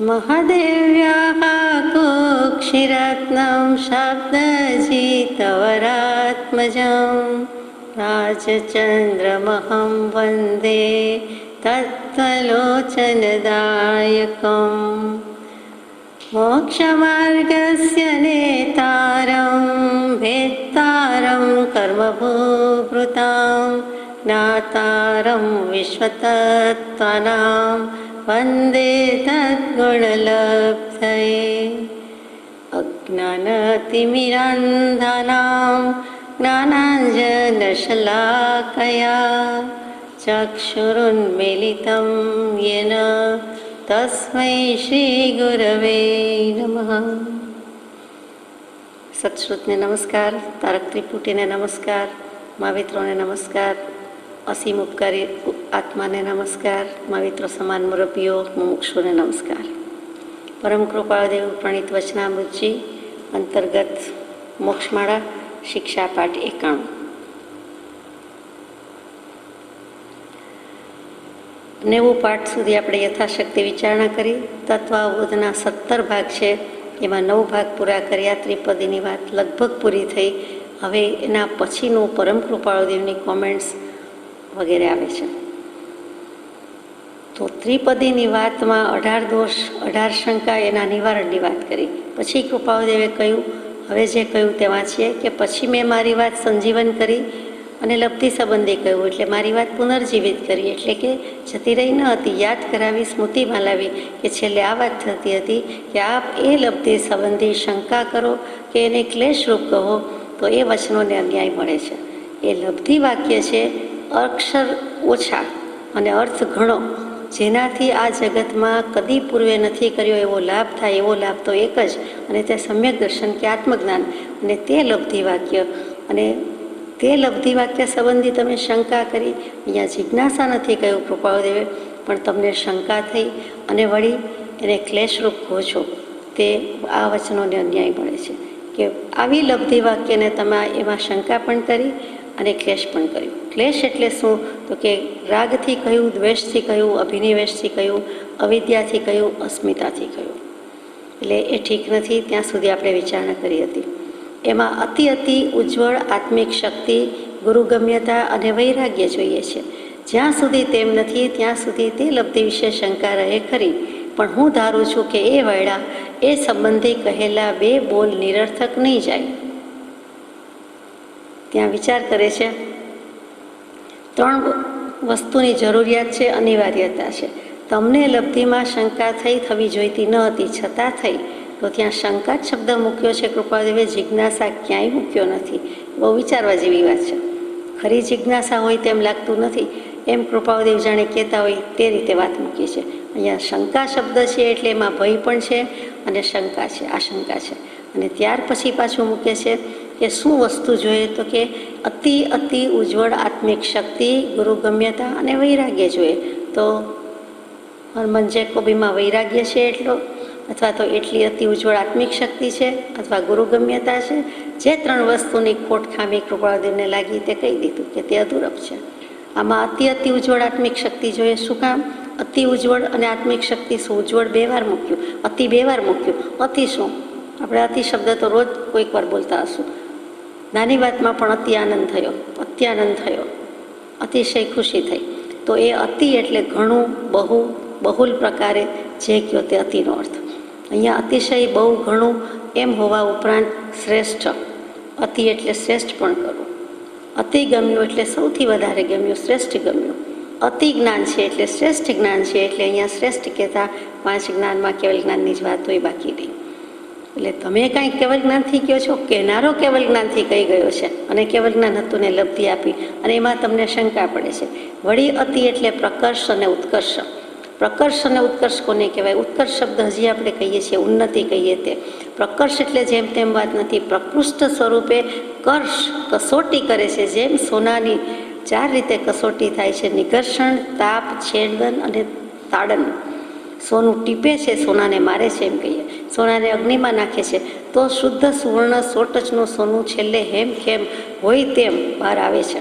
महदेव्याः कुक्षिरत्नं शब्दजितवरात्मजं राजचन्द्रमहं वन्दे तत्त्वलोचनदायकम् मोक्षमार्गस्य नेतारं भेत्तारं कर्मभूभृतां ज्ञातारं विश्वतत्त्वानां वन्दे तद्गुणलब्धये अज्ञानतिमिरान्धानां ज्ञानाञ्जनशलाकया चक्षुरुन्मीलितं येन तस्मै श्रीगुरवे नमः। सत्श्रुतने नमस्कार, तारक त्रिपुटीने नमस्कार, महावित्रोने नमस्कार, असीम उपकारी आत्माने नमस्कार, महाविત્રો સમાન મુરબ્બીઓ મુમુક્ષુને નમસ્કાર। પરમ કૃપાદેવ પ્રણીત વચનામૃતજી અંતર્ગત મોક્ષમાળા શિક્ષા પાઠ 91 90 પાઠ સુધી આપણે યથાશક્તિ વિચારણા કરી। તત્વાવબોધના 17 ભાગ છે, એમાં 9 ભાગ પૂરા કર્યા। ત્રિપદીની વાત લગભગ પૂરી થઈ। હવે એના પછીનું પરમ કૃપાળુદેવની કોમેન્ટ્સ વગેરે આવે છે। તો ત્રિપદીની વાતમાં 18 દોષ 18 શંકા એના નિવારણની વાત કરી। પછી કૃપાળુદેવે કહ્યું, હવે જે કહ્યું તે વાંચીએ કે પછી મેં મારી વાત સંજીવન કરી અને લબ્ધિ સંબંધી કહ્યું, એટલે મારી વાત પુનર્જીવિત કરી, એટલે કે જતી રહી ન હતી, યાદ કરાવી, સ્મૃતિમાં લાવી કે છેલ્લે આ વાત થતી હતી કે આપ એ લબ્ધિ સંબંધી શંકા કરો કે એને ક્લેશરૂપ કહો તો એ વચનોને અન્યાય મળે છે। એ લબ્ધિ વાક્ય છે, અક્ષર ઓછા અને અર્થ ઘણો, જેનાથી આ જગતમાં કદી પૂર્વે નથી કર્યો એવો લાભ થાય, એવો લાભ તો એક જ, અને તે સમ્યક દર્શન કે આત્મજ્ઞાન, અને તે લબ્ધિ વાક્ય, અને તે લબ્ધિ વાક્ય સંબંધી તમે શંકા કરી। અહીંયા જિજ્ઞાસા નથી કહ્યું કૃપાળુદેવે, પણ તમને શંકા થઈ અને વળી એને ક્લેશરૂપ કહો છો, તે આ વચનોને અન્યાય મળે છે કે આવી લબ્ધિ વાક્યને તમે એમાં શંકા પણ કરી અને ક્લેશ પણ કર્યું। ક્લેશ એટલે શું? તો કે રાગથી કહ્યું, દ્વેષથી કહ્યું, અભિનિવેશથી કહ્યું, અવિદ્યાથી કહ્યું, અસ્મિતાથી કહ્યું, એટલે એ ઠીક નથી। ત્યાં સુધી આપણે વિચારણા કરી હતી। એમાં અતિ ઉજ્જવળ આત્મિક શક્તિ, ગુરુગમ્યતા અને વૈરાગ્ય જોઈએ છે। જ્યાં સુધી તેમ નથી ત્યાં સુધી તે લબ્ધિ વિશે શંકા રહે ખરી, પણ હું ધારું છું કે એ વેળા એ સંબંધી કહેલા 2 બોલ નિરર્થક નહીં જાય। ત્યાં વિચાર કરે છે, 3 વસ્તુની જરૂરિયાત છે, અનિવાર્યતા છે। તમને લબ્ધિમાં શંકા થવી જોઈતી ન હતી, છતાં થઈ, તો ત્યાં શંકા જ શબ્દ મૂક્યો છે કૃપાદેવે, જિજ્ઞાસા ક્યાંય મૂક્યો નથી। બહુ વિચારવા જેવી વાત છે। ખરી જિજ્ઞાસા હોય તેમ લાગતું નથી, એમ કૃપાદેવ જાણે કહેતા હોય તે રીતે વાત મૂકી છે। અહીંયા શંકા શબ્દ છે એટલે એમાં ભય પણ છે અને શંકા છે, આશંકા છે। અને ત્યાર પછી પાછું મૂકે છે કે શું વસ્તુ જોઈએ, તો કે અતિ ઉજ્જવળ આત્મિક શક્તિ, ગુરુગમ્યતા અને વૈરાગ્ય જોઈએ। તો હનુમાન જેકોબીમાં વૈરાગ્ય છે એટલો, અથવા તો એટલી અતિ ઉજ્જવળ આત્મિક શક્તિ છે, અથવા ગુરુગમ્યતા છે। જે 3 વસ્તુની ખોટ ખામી કૃપાળુદેવને લાગી તે કહી દીધું કે તે અધૂરપ છે। આમાં અતિ ઉજ્જવળ આત્મિક શક્તિ જોઈએ। શું કામ? અતિ ઉજ્જવળ અને આત્મિક શક્તિ શું? ઉજ્જવળ 2 વાર મૂક્યું, અતિ 2 વાર મૂક્યું। અતિ શું? આપણે અતિ શબ્દ તો રોજ કોઈક વાર બોલતા હશું। નાની વાતમાં પણ અતિ આનંદ થયો, અત્યાનંદ થયો, અતિશય ખુશી થઈ, તો એ અતિ એટલે ઘણું, બહુલ પ્રકારે જે કહ્યો તે અતિનો અર્થ। અહીંયા અતિશય, બહુ, ઘણું એમ હોવા ઉપરાંત શ્રેષ્ઠ, અતિ એટલે શ્રેષ્ઠ પણ કરવું। અતિ ગમ્યું એટલે સૌથી વધારે ગમ્યું, શ્રેષ્ઠ ગમ્યું। અતિ જ્ઞાન છે એટલે શ્રેષ્ઠ જ્ઞાન છે, એટલે અહીંયા શ્રેષ્ઠ કહેતા 5 જ્ઞાનમાં કેવલ જ્ઞાનની જ વાત હોય, બાકી નહીં। એટલે તમે કાંઈ કેવલ જ્ઞાનથી કહો છો, કહેનારો કેવલ જ્ઞાનથી કહી ગયો છે અને કેવલ જ્ઞાન હતું ને લબ્ધિ આપી, અને એમાં તમને શંકા પડે છે। વળી અતિ એટલે પ્રકર્ષ અને ઉત્કર્ષ। પ્રકર્ષ અને ઉત્કર્ષ કોને કહેવાય? ઉત્કર્ષ શબ્દ હજી આપણે કહીએ છીએ, ઉન્નતિ કહીએ તે। પ્રકર્ષ એટલે જેમ તેમ વાત નથી, પ્રકૃષ્ટ સ્વરૂપે કર્ષ, કસોટી કરે છે। જેમ સોનાની 4 રીતે કસોટી થાય છે, નિઘર્ષણ, તાપ, છેદન અને તાડન। સોનું ટીપે છે, સોનાને મારે છે એમ કહીએ, સોનાને અગ્નિમાં નાખે છે તો શુદ્ધ સુવર્ણ 100 ટચનું સોનું છેલ્લે હેમ ખેમ હોય તેમ બહાર આવે છે।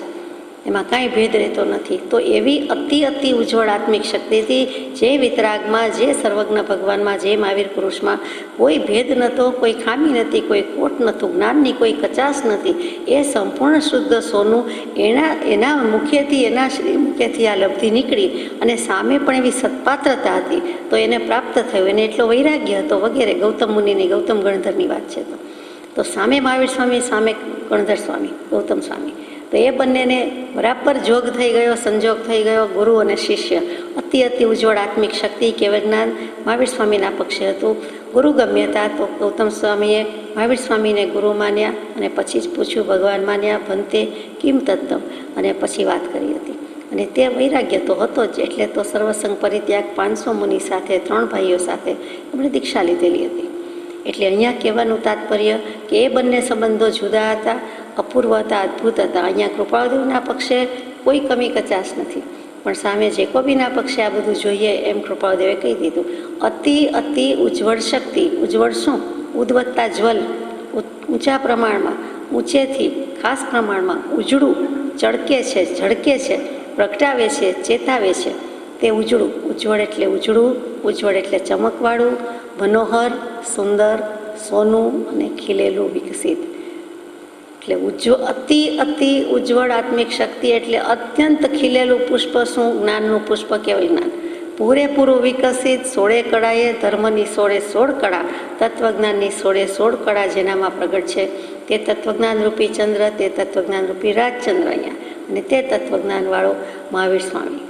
એમાં કાંઈ ભેદ રહેતો નથી. તો એવી અતિ ઉજ્જવળ આત્મિક શક્તિથી જે વિતરાગમાં, જે સર્વજ્ઞ ભગવાનમાં, જે મહાવીર પુરુષમાં કોઈ ભેદ નહોતો, કોઈ ખામી નથી, કોઈ ખોટ નહોતું, જ્ઞાનની કોઈ કચાશ નથી. એ સંપૂર્ણ શુદ્ધ સોનું એના મુખ્યથી, એના શ્રી મુખ્યથી આ લબ્ધિ નીકળી અને સામે પણ એવી સત્પાત્રતા હતી, તો એને પ્રાપ્ત થયું. એને એટલો વૈરાગ્ય હતો વગેરે. ગૌતમ મુનિની, ગૌતમ ગણધરની વાત છે. તો સામે મહાવીર સ્વામી, સામે ગણધર સ્વામી, ગૌતમ સ્વામી, તો એ બંનેને બરાબર જોગ થઈ ગયો, સંજોગ થઈ ગયો. ગુરુ અને શિષ્ય, અતિ ઉજ્જવળ આત્મિક શક્તિ, કેવળ જ્ઞાન મહાવીર સ્વામીના પક્ષે હતું. ગુરુ ગમ્યતા, તો ગૌતમ સ્વામીએ મહાવીર સ્વામીને ગુરુ માન્યા અને પછી જ પૂછ્યું, ભગવાન માન્યા, ભંતે કિમ તત્તમ, અને પછી વાત કરી હતી. અને તે વૈરાગ્ય તો હતો જ, એટલે તો સર્વસંગ પરિત્યાગ 500 મુનિ સાથે, 3 ભાઈઓ સાથે એમણે દીક્ષા લીધેલી હતી. એટલે અહીંયા કહેવાનું તાત્પર્ય કે એ બંને સંબંધો જુદા હતા, અપૂર્વ હતા, અદ્ભુત હતા. અહીંયા કૃપાળુદેવના પક્ષે કોઈ કમી કચાશ નથી, પણ સામે જેકોબીના પક્ષે આ બધું જોઈએ એમ કૃપાળુદેવે કહી દીધું. અતિ ઉજ્જવળ શક્તિ. ઉજ્જવળ શું? ઉદ્વત્તા જ્વલ, ઊંચા પ્રમાણમાં, ઊંચેથી ખાસ પ્રમાણમાં, ઉજળું, ચળકે છે, ઝળકે છે, પ્રગટાવે છે, ચેતાવે છે, તે ઉજળું. ઉજ્જવળ એટલે ઉજળું, ઉજ્જવળ એટલે ચમકવાળું, મનોહર, સુંદર, સોનું અને ખીલેલું, વિકસિત. એટલે અતિ ઉજ્જવળ આત્મિક શક્તિ એટલે અત્યંત ખીલેલું પુષ્પ. શું? જ્ઞાનનું પુષ્પ કહેવાય. જ્ઞાન પૂરેપૂરું વિકસિત, 16 કળાએ, ધર્મની 16 કળા, તત્વજ્ઞાનની 16 કળા જેનામાં પ્રગટ છે. તે તત્વજ્ઞાન રૂપી ચંદ્ર, તે તત્વજ્ઞાન રૂપી રાજચંદ્ર અહીંયા, અને તે તત્વજ્ઞાનવાળો મહાવીર સ્વામી.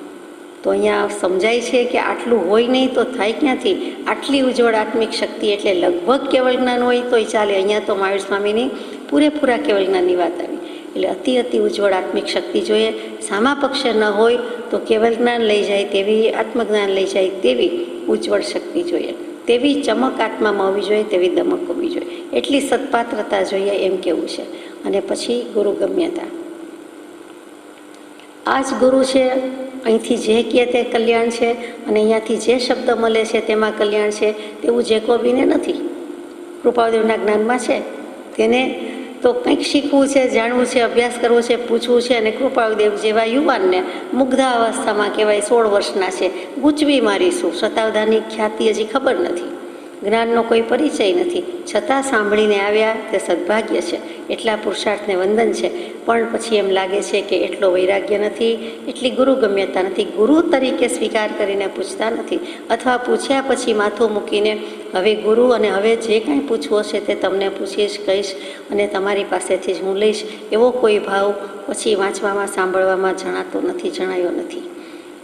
તો અહીંયા સમજાય છે કે આટલું હોય નહીં તો થાય ક્યાંથી? આટલી ઉજ્જવળ આત્મિક શક્તિ એટલે લગભગ કેવળ જ્ઞાન હોય તોય ચાલે. અહીંયા તો મહાવીર સ્વામીની પૂરેપૂરા કેવળ જ્ઞાનની વાત આવી. એટલે અતિ ઉજ્જવળ આત્મિક શક્તિ જોઈએ. સામા પક્ષે ન હોય તો કેવળ જ્ઞાન લઈ જાય તેવી, આત્મજ્ઞાન લઈ જાય તેવી ઉજ્જવળ શક્તિ જોઈએ. તેવી ચમક આત્મામાં હોવી જોઈએ, તેવી દમક હોવી જોઈએ, એટલી સત્પાત્રતા જોઈએ એમ કેવું છે. અને પછી ગુરુ ગમ્યતા. આ જ ગુરુ છે. અહીંથી જે કહે તે કલ્યાણ છે, અને અહીંયાથી જે શબ્દ મળે છે તેમાં કલ્યાણ છે, તેવું જેકોબીને નથી. કૃપાળુદેવના જ્ઞાનમાં છે. તેને તો કંઈક શીખવું છે, જાણવું છે, અભ્યાસ કરવો છે, પૂછવું છે. અને કૃપાળુદેવ જેવા યુવાનને મુગ્ધા અવસ્થામાં કહેવાય, 16 વર્ષના છે, ગૂંચવી મારીશું. શતાવધાની ખ્યાતિ હજી ખબર નથી, જ્ઞાનનો કોઈ પરિચય નથી, છતાં સાંભળીને આવ્યા તે સદભાગ્ય છે. એટલા પુરુષાર્થને વંદન છે. પણ પછી એમ લાગે છે કે એટલો વૈરાગ્ય નથી, એટલી ગુરુ ગમ્યતા નથી. ગુરુ તરીકે સ્વીકાર કરીને પૂછતા નથી, અથવા પૂછ્યા પછી માથું મૂકીને હવે ગુરુ, અને હવે જે કાંઈ પૂછવું હશે તે તમને પૂછીશ, કહીશ, અને તમારી પાસેથી જ હું લઈશ, એવો કોઈ ભાવ પછી વાંચવામાં, સાંભળવામાં જણાતો નથી, જણાયો નથી.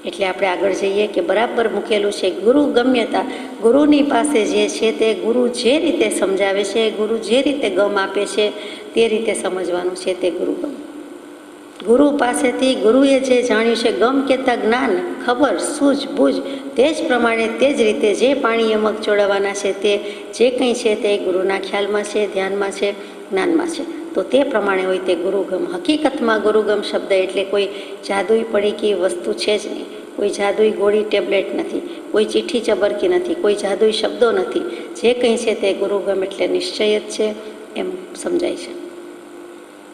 એટલે આપણે આગળ જઈએ કે બરાબર મૂકેલું છે ગુરુ ગમ્યતા. ગુરુની પાસે જે છે તે ગુરુ જે રીતે સમજાવે છે, ગુરુ જે રીતે ગમ આપે છે તે રીતે સમજવાનું છે. તે ગુરુ ગમ. ગુરુ પાસેથી ગુરુએ જે જાણ્યું છે, ગમ કહેતા જ્ઞાન, ખબર, સૂઝબૂઝ, તે જ પ્રમાણે, તે જ રીતે જે પાણી યમક ચોડાવવાના છે, તે જે કંઈ છે તે ગુરુના ખ્યાલમાં છે, ધ્યાનમાં છે, જ્ઞાનમાં છે. તો તે પ્રમાણે હોય તે ગુરુગમ. હકીકતમાં ગુરુગમ શબ્દ એટલે કોઈ જાદુઈ પડીકી વસ્તુ છે જ નહીં, કોઈ જાદુઈ ગોળી ટેબ્લેટ નથી, કોઈ ચિઠ્ઠી ચબરકી નથી, કોઈ જાદુઈ શબ્દો નથી. જે કંઈ છે તે ગુરુગમ એટલે નિશ્ચય જ છે એમ સમજાય છે.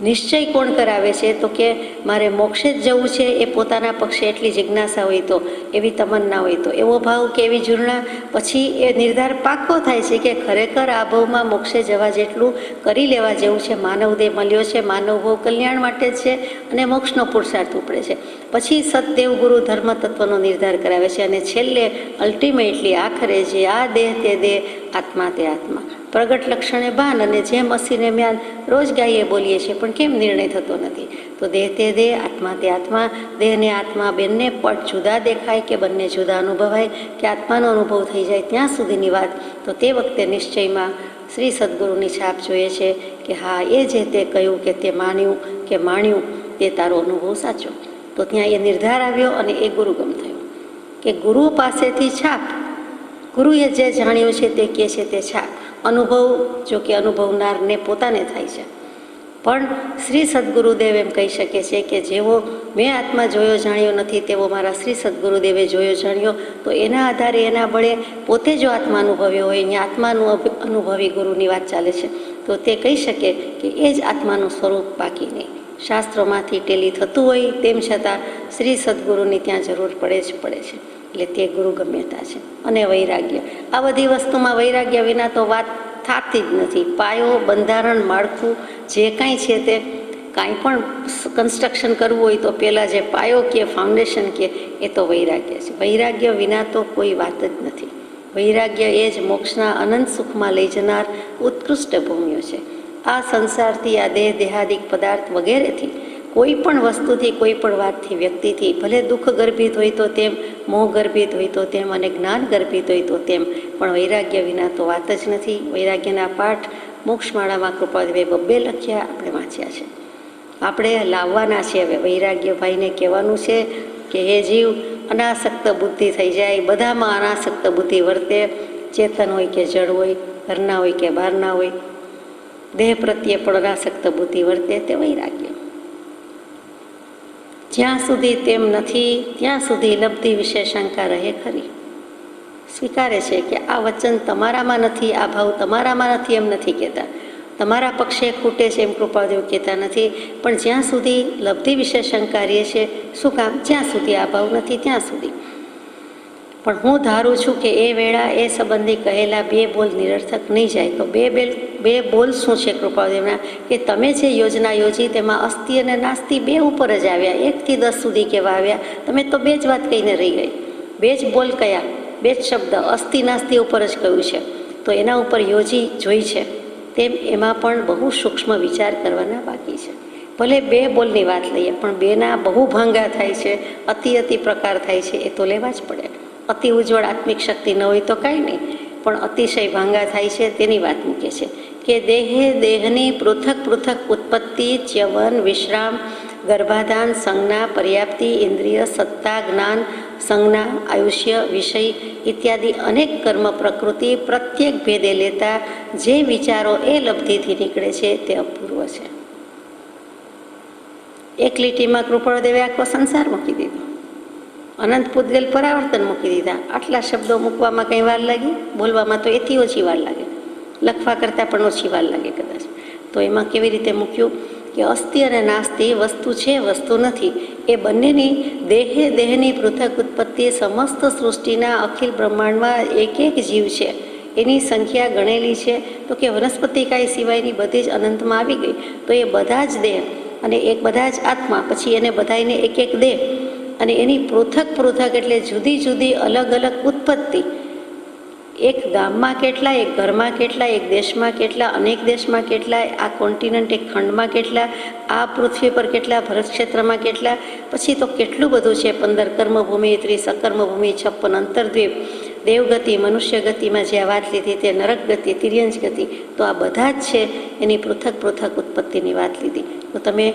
નિશ્ચય કોણ કરાવે છે? તો કે મારે મોક્ષે જ જવું છે, એ પોતાના પક્ષે એટલી જિજ્ઞાસા હોય તો, એવી તમન્ના હોય તો, એવો ભાવ કે એવી જુરણા, પછી એ નિર્ધાર પાક્કો થાય છે કે ખરેખર આ ભાવમાં મોક્ષે જવા જેટલું કરી લેવા જેવું છે. માનવ દેહ મળ્યો છે, માનવ ભાવ કલ્યાણ માટે જ છે, અને મોક્ષનો પુરુષાર્થ ઉપડે છે. પછી સતદેવ ગુરુ ધર્મ તત્વનો નિર્ધાર કરાવે છે, અને છેલ્લે અલ્ટિમેટલી આખરે જે આ દેહ તે દેહ, આત્મા તે આત્મા, પ્રગટ લક્ષણે ભાન, અને જેમ અસીને મ્યાન રોજ ગાઈએ બોલીએ છીએ, પણ કેમ નિર્ણય થતો નથી? તો દેહ તે દેહ, આત્મા તે આત્મા. દેહને આત્મા બંને પટ જુદા દેખાય કે બંને જુદા અનુભવાય કે આત્માનો અનુભવ થઈ જાય ત્યાં સુધીની વાત. તો તે વખતે નિશ્ચયમાં શ્રી સદગુરુની છાપ જોઈએ છે કે હા, એ જે તે કહ્યું કે તે માન્યું કે માણ્યું તે તારો અનુભવ સાચો. તો ત્યાં એ નિર્ધાર આવ્યો અને એ ગુરુગમ થયો કે ગુરુ પાસેથી છાપ. ગુરુએ જે જાણ્યું છે તે કહે છે તે છાપ. અનુભવ જો કે અનુભવનારને પોતાને થાય છે, પણ શ્રી સદગુરુદેવ એમ કહી શકે છે કે જેવો મેં આત્મા જોયો જાણ્યો નથી તેવો મારા શ્રી સદગુરુદેવે જોયો જાણ્યો. તો એના આધારે, એના બળે પોતે જો આત્મા અનુભવ્યો હોય, અહીંયા આત્માનું અનુભવી ગુરુની વાત ચાલે છે, તો તે કહી શકે કે એ જ આત્માનું સ્વરૂપ, બાકી નહીં. શાસ્ત્રોમાંથી ટેલી થતું હોય તેમ છતાં શ્રી સદગુરુની ત્યાં જરૂર પડે છે એટલે તે ગુરુ ગમ્યતા છે. અને વૈરાગ્ય, આ બધી વસ્તુમાં વૈરાગ્ય વિના તો વાત થતી જ નથી. પાયો, બંધારણ, માળખું જે કાંઈ છે તે કાંઈ પણ કન્સ્ટ્રક્શન કરવું હોય તો પહેલાં જે પાયો કે ફાઉન્ડેશન કે એ તો વૈરાગ્ય છે. વૈરાગ્ય વિના તો કોઈ વાત જ નથી. વૈરાગ્ય એ જ મોક્ષના અનંત સુખમાં લઈ જનાર ઉત્કૃષ્ટ ભૂમિઓ છે. આ સંસારથી, આ દેહાદિક પદાર્થ વગેરેથી, કોઈ પણ વસ્તુથી, કોઈ પણ વાતથી, વ્યક્તિથી, ભલે દુઃખ ગર્ભિત હોય તો તેમ, મોહ ગર્ભિત હોય તો તેમ, અને જ્ઞાન ગર્ભિત હોય તો તેમ, પણ વૈરાગ્ય વિના તો વાત જ નથી. વૈરાગ્યના પાઠ મોક્ષમાળામાં કૃપાદેવે 2 લખ્યા, આપણે વાંચ્યા છે. આપણે લાવવાના છે. હવે વૈરાગ્યભાઈને કહેવાનું છે કે હે જીવ, અનાસક્ત બુદ્ધિ થઈ જાય, બધામાં અનાસક્ત બુદ્ધિ વર્તે, ચેતન હોય કે જડ હોય, ઘરના હોય કે બહારના હોય, દેહ પ્રત્યે પણ અનાસક્ત બુદ્ધિ વર્તે, તે વૈરાગ્ય. જ્યાં સુધી તેમ નથી ત્યાં સુધી લબ્ધિ વિશે શંકા રહે ખરી. સ્વીકારે છે કે આ વચન તમારામાં નથી, આ ભાવ તમારામાં નથી એમ નથી કહેતા, તમારા પક્ષે ખૂટે છે એમ કૃપાદેવ કહેતા નથી, પણ જ્યાં સુધી લબ્ધિ વિશે શંકા રહે છે, શું કામ? જ્યાં સુધી આ ભાવ નથી ત્યાં સુધી. પણ હું ધારું છું કે એ વેળા એ સંબંધી કહેલા 2 બોલ નિરર્થક નહીં જાય. તો બે બોલ શું છે કૃપાદેવના? કે તમે જે યોજના યોજી તેમાં અસ્થિ અને નાસ્તિ 2 ઉપર જ આવ્યા, 1 થી 10 સુધી કેવા આવ્યા? તમે તો 2 જ વાત કહીને રહી ગઈ. 2 જ બોલ કયા? 2 જ શબ્દ અસ્થિ નાસ્તિ ઉપર જ કહ્યું છે. તો એના ઉપર યોજી જોઈ છે તેમ એમાં પણ બહુ સૂક્ષ્મ વિચાર કરવાના બાકી છે. ભલે 2 બોલની વાત લઈએ, પણ 2ના બહુ ભાંગા થાય છે, અતિ પ્રકાર થાય છે, એ તો લેવા જ પડે. અતિ ઉજ્જવળ આત્મિક શક્તિ ન હોય તો કાંઈ નહીં, પણ અતિશય ભાંગા થાય છે તેની વાત મૂકે છે કે દેહની પૃથક ઉત્પત્તિ, ચ્યવન, વિશ્રામ, ગર્ભાધાન, સંજ્ઞા, પર્યાપ્તિ, ઇન્દ્રિય, સત્તા, જ્ઞાન, સંજ્ઞા, આયુષ્ય, વિષય ઇત્યાદિ અનેક કર્મ પ્રકૃતિ પ્રત્યેક ભેદે લેતા જે વિચારો એ લબ્ધિથી નીકળે છે તે અપૂર્વ છે. એક લીટીમાં કૃપાળદેવે આખો સંસાર મૂકી દીધો, અનંત પૂતગલ પરાવર્તન મૂકી દીધા. આટલા શબ્દો મૂકવામાં કંઈ વાર લાગી? બોલવામાં તો એથી ઓછી વાર લાગે, લખવા કરતાં પણ ઓછી વાર લાગે કદાચ. તો એમાં કેવી રીતે મૂક્યું કે અસ્થિ અને નાસ્તિ વસ્તુ છે, વસ્તુ નથી, એ બંનેની દેહની પૃથક ઉત્પત્તિ સમસ્ત સૃષ્ટિના અખિલ બ્રહ્માંડમાં એક જીવ છે, એની સંખ્યા ગણેલી છે. તો કે વનસ્પતિકાય સિવાયની બધી જ અનંતમાં આવી ગઈ. તો એ બધા જ દેહ અને બધા જ આત્મા, પછી એને બધાને એક દેહ, અને એની પૃથક એટલે જુદી અલગ ઉત્પત્તિ. એક ગામમાં કેટલા, એક ઘરમાં કેટલા, એક દેશમાં કેટલા, અનેક દેશમાં કેટલા, આ કોન્ટિનન્ટ એક ખંડમાં કેટલા, આ પૃથ્વી પર કેટલા, ભરત ક્ષેત્રમાં કેટલા, પછી તો કેટલું બધું છે. 15 કર્મભૂમિ, 30 અકર્મભૂમિ, 56 અંતર્દ્વીપ, દેવગતિ, મનુષ્ય ગતિમાં જે વાત લીધી તે નરક ગતિ, તિર્યંશ ગતિ, તો આ બધા જ છે એની પૃથક ઉત્પત્તિની વાત લીધી. તો તમે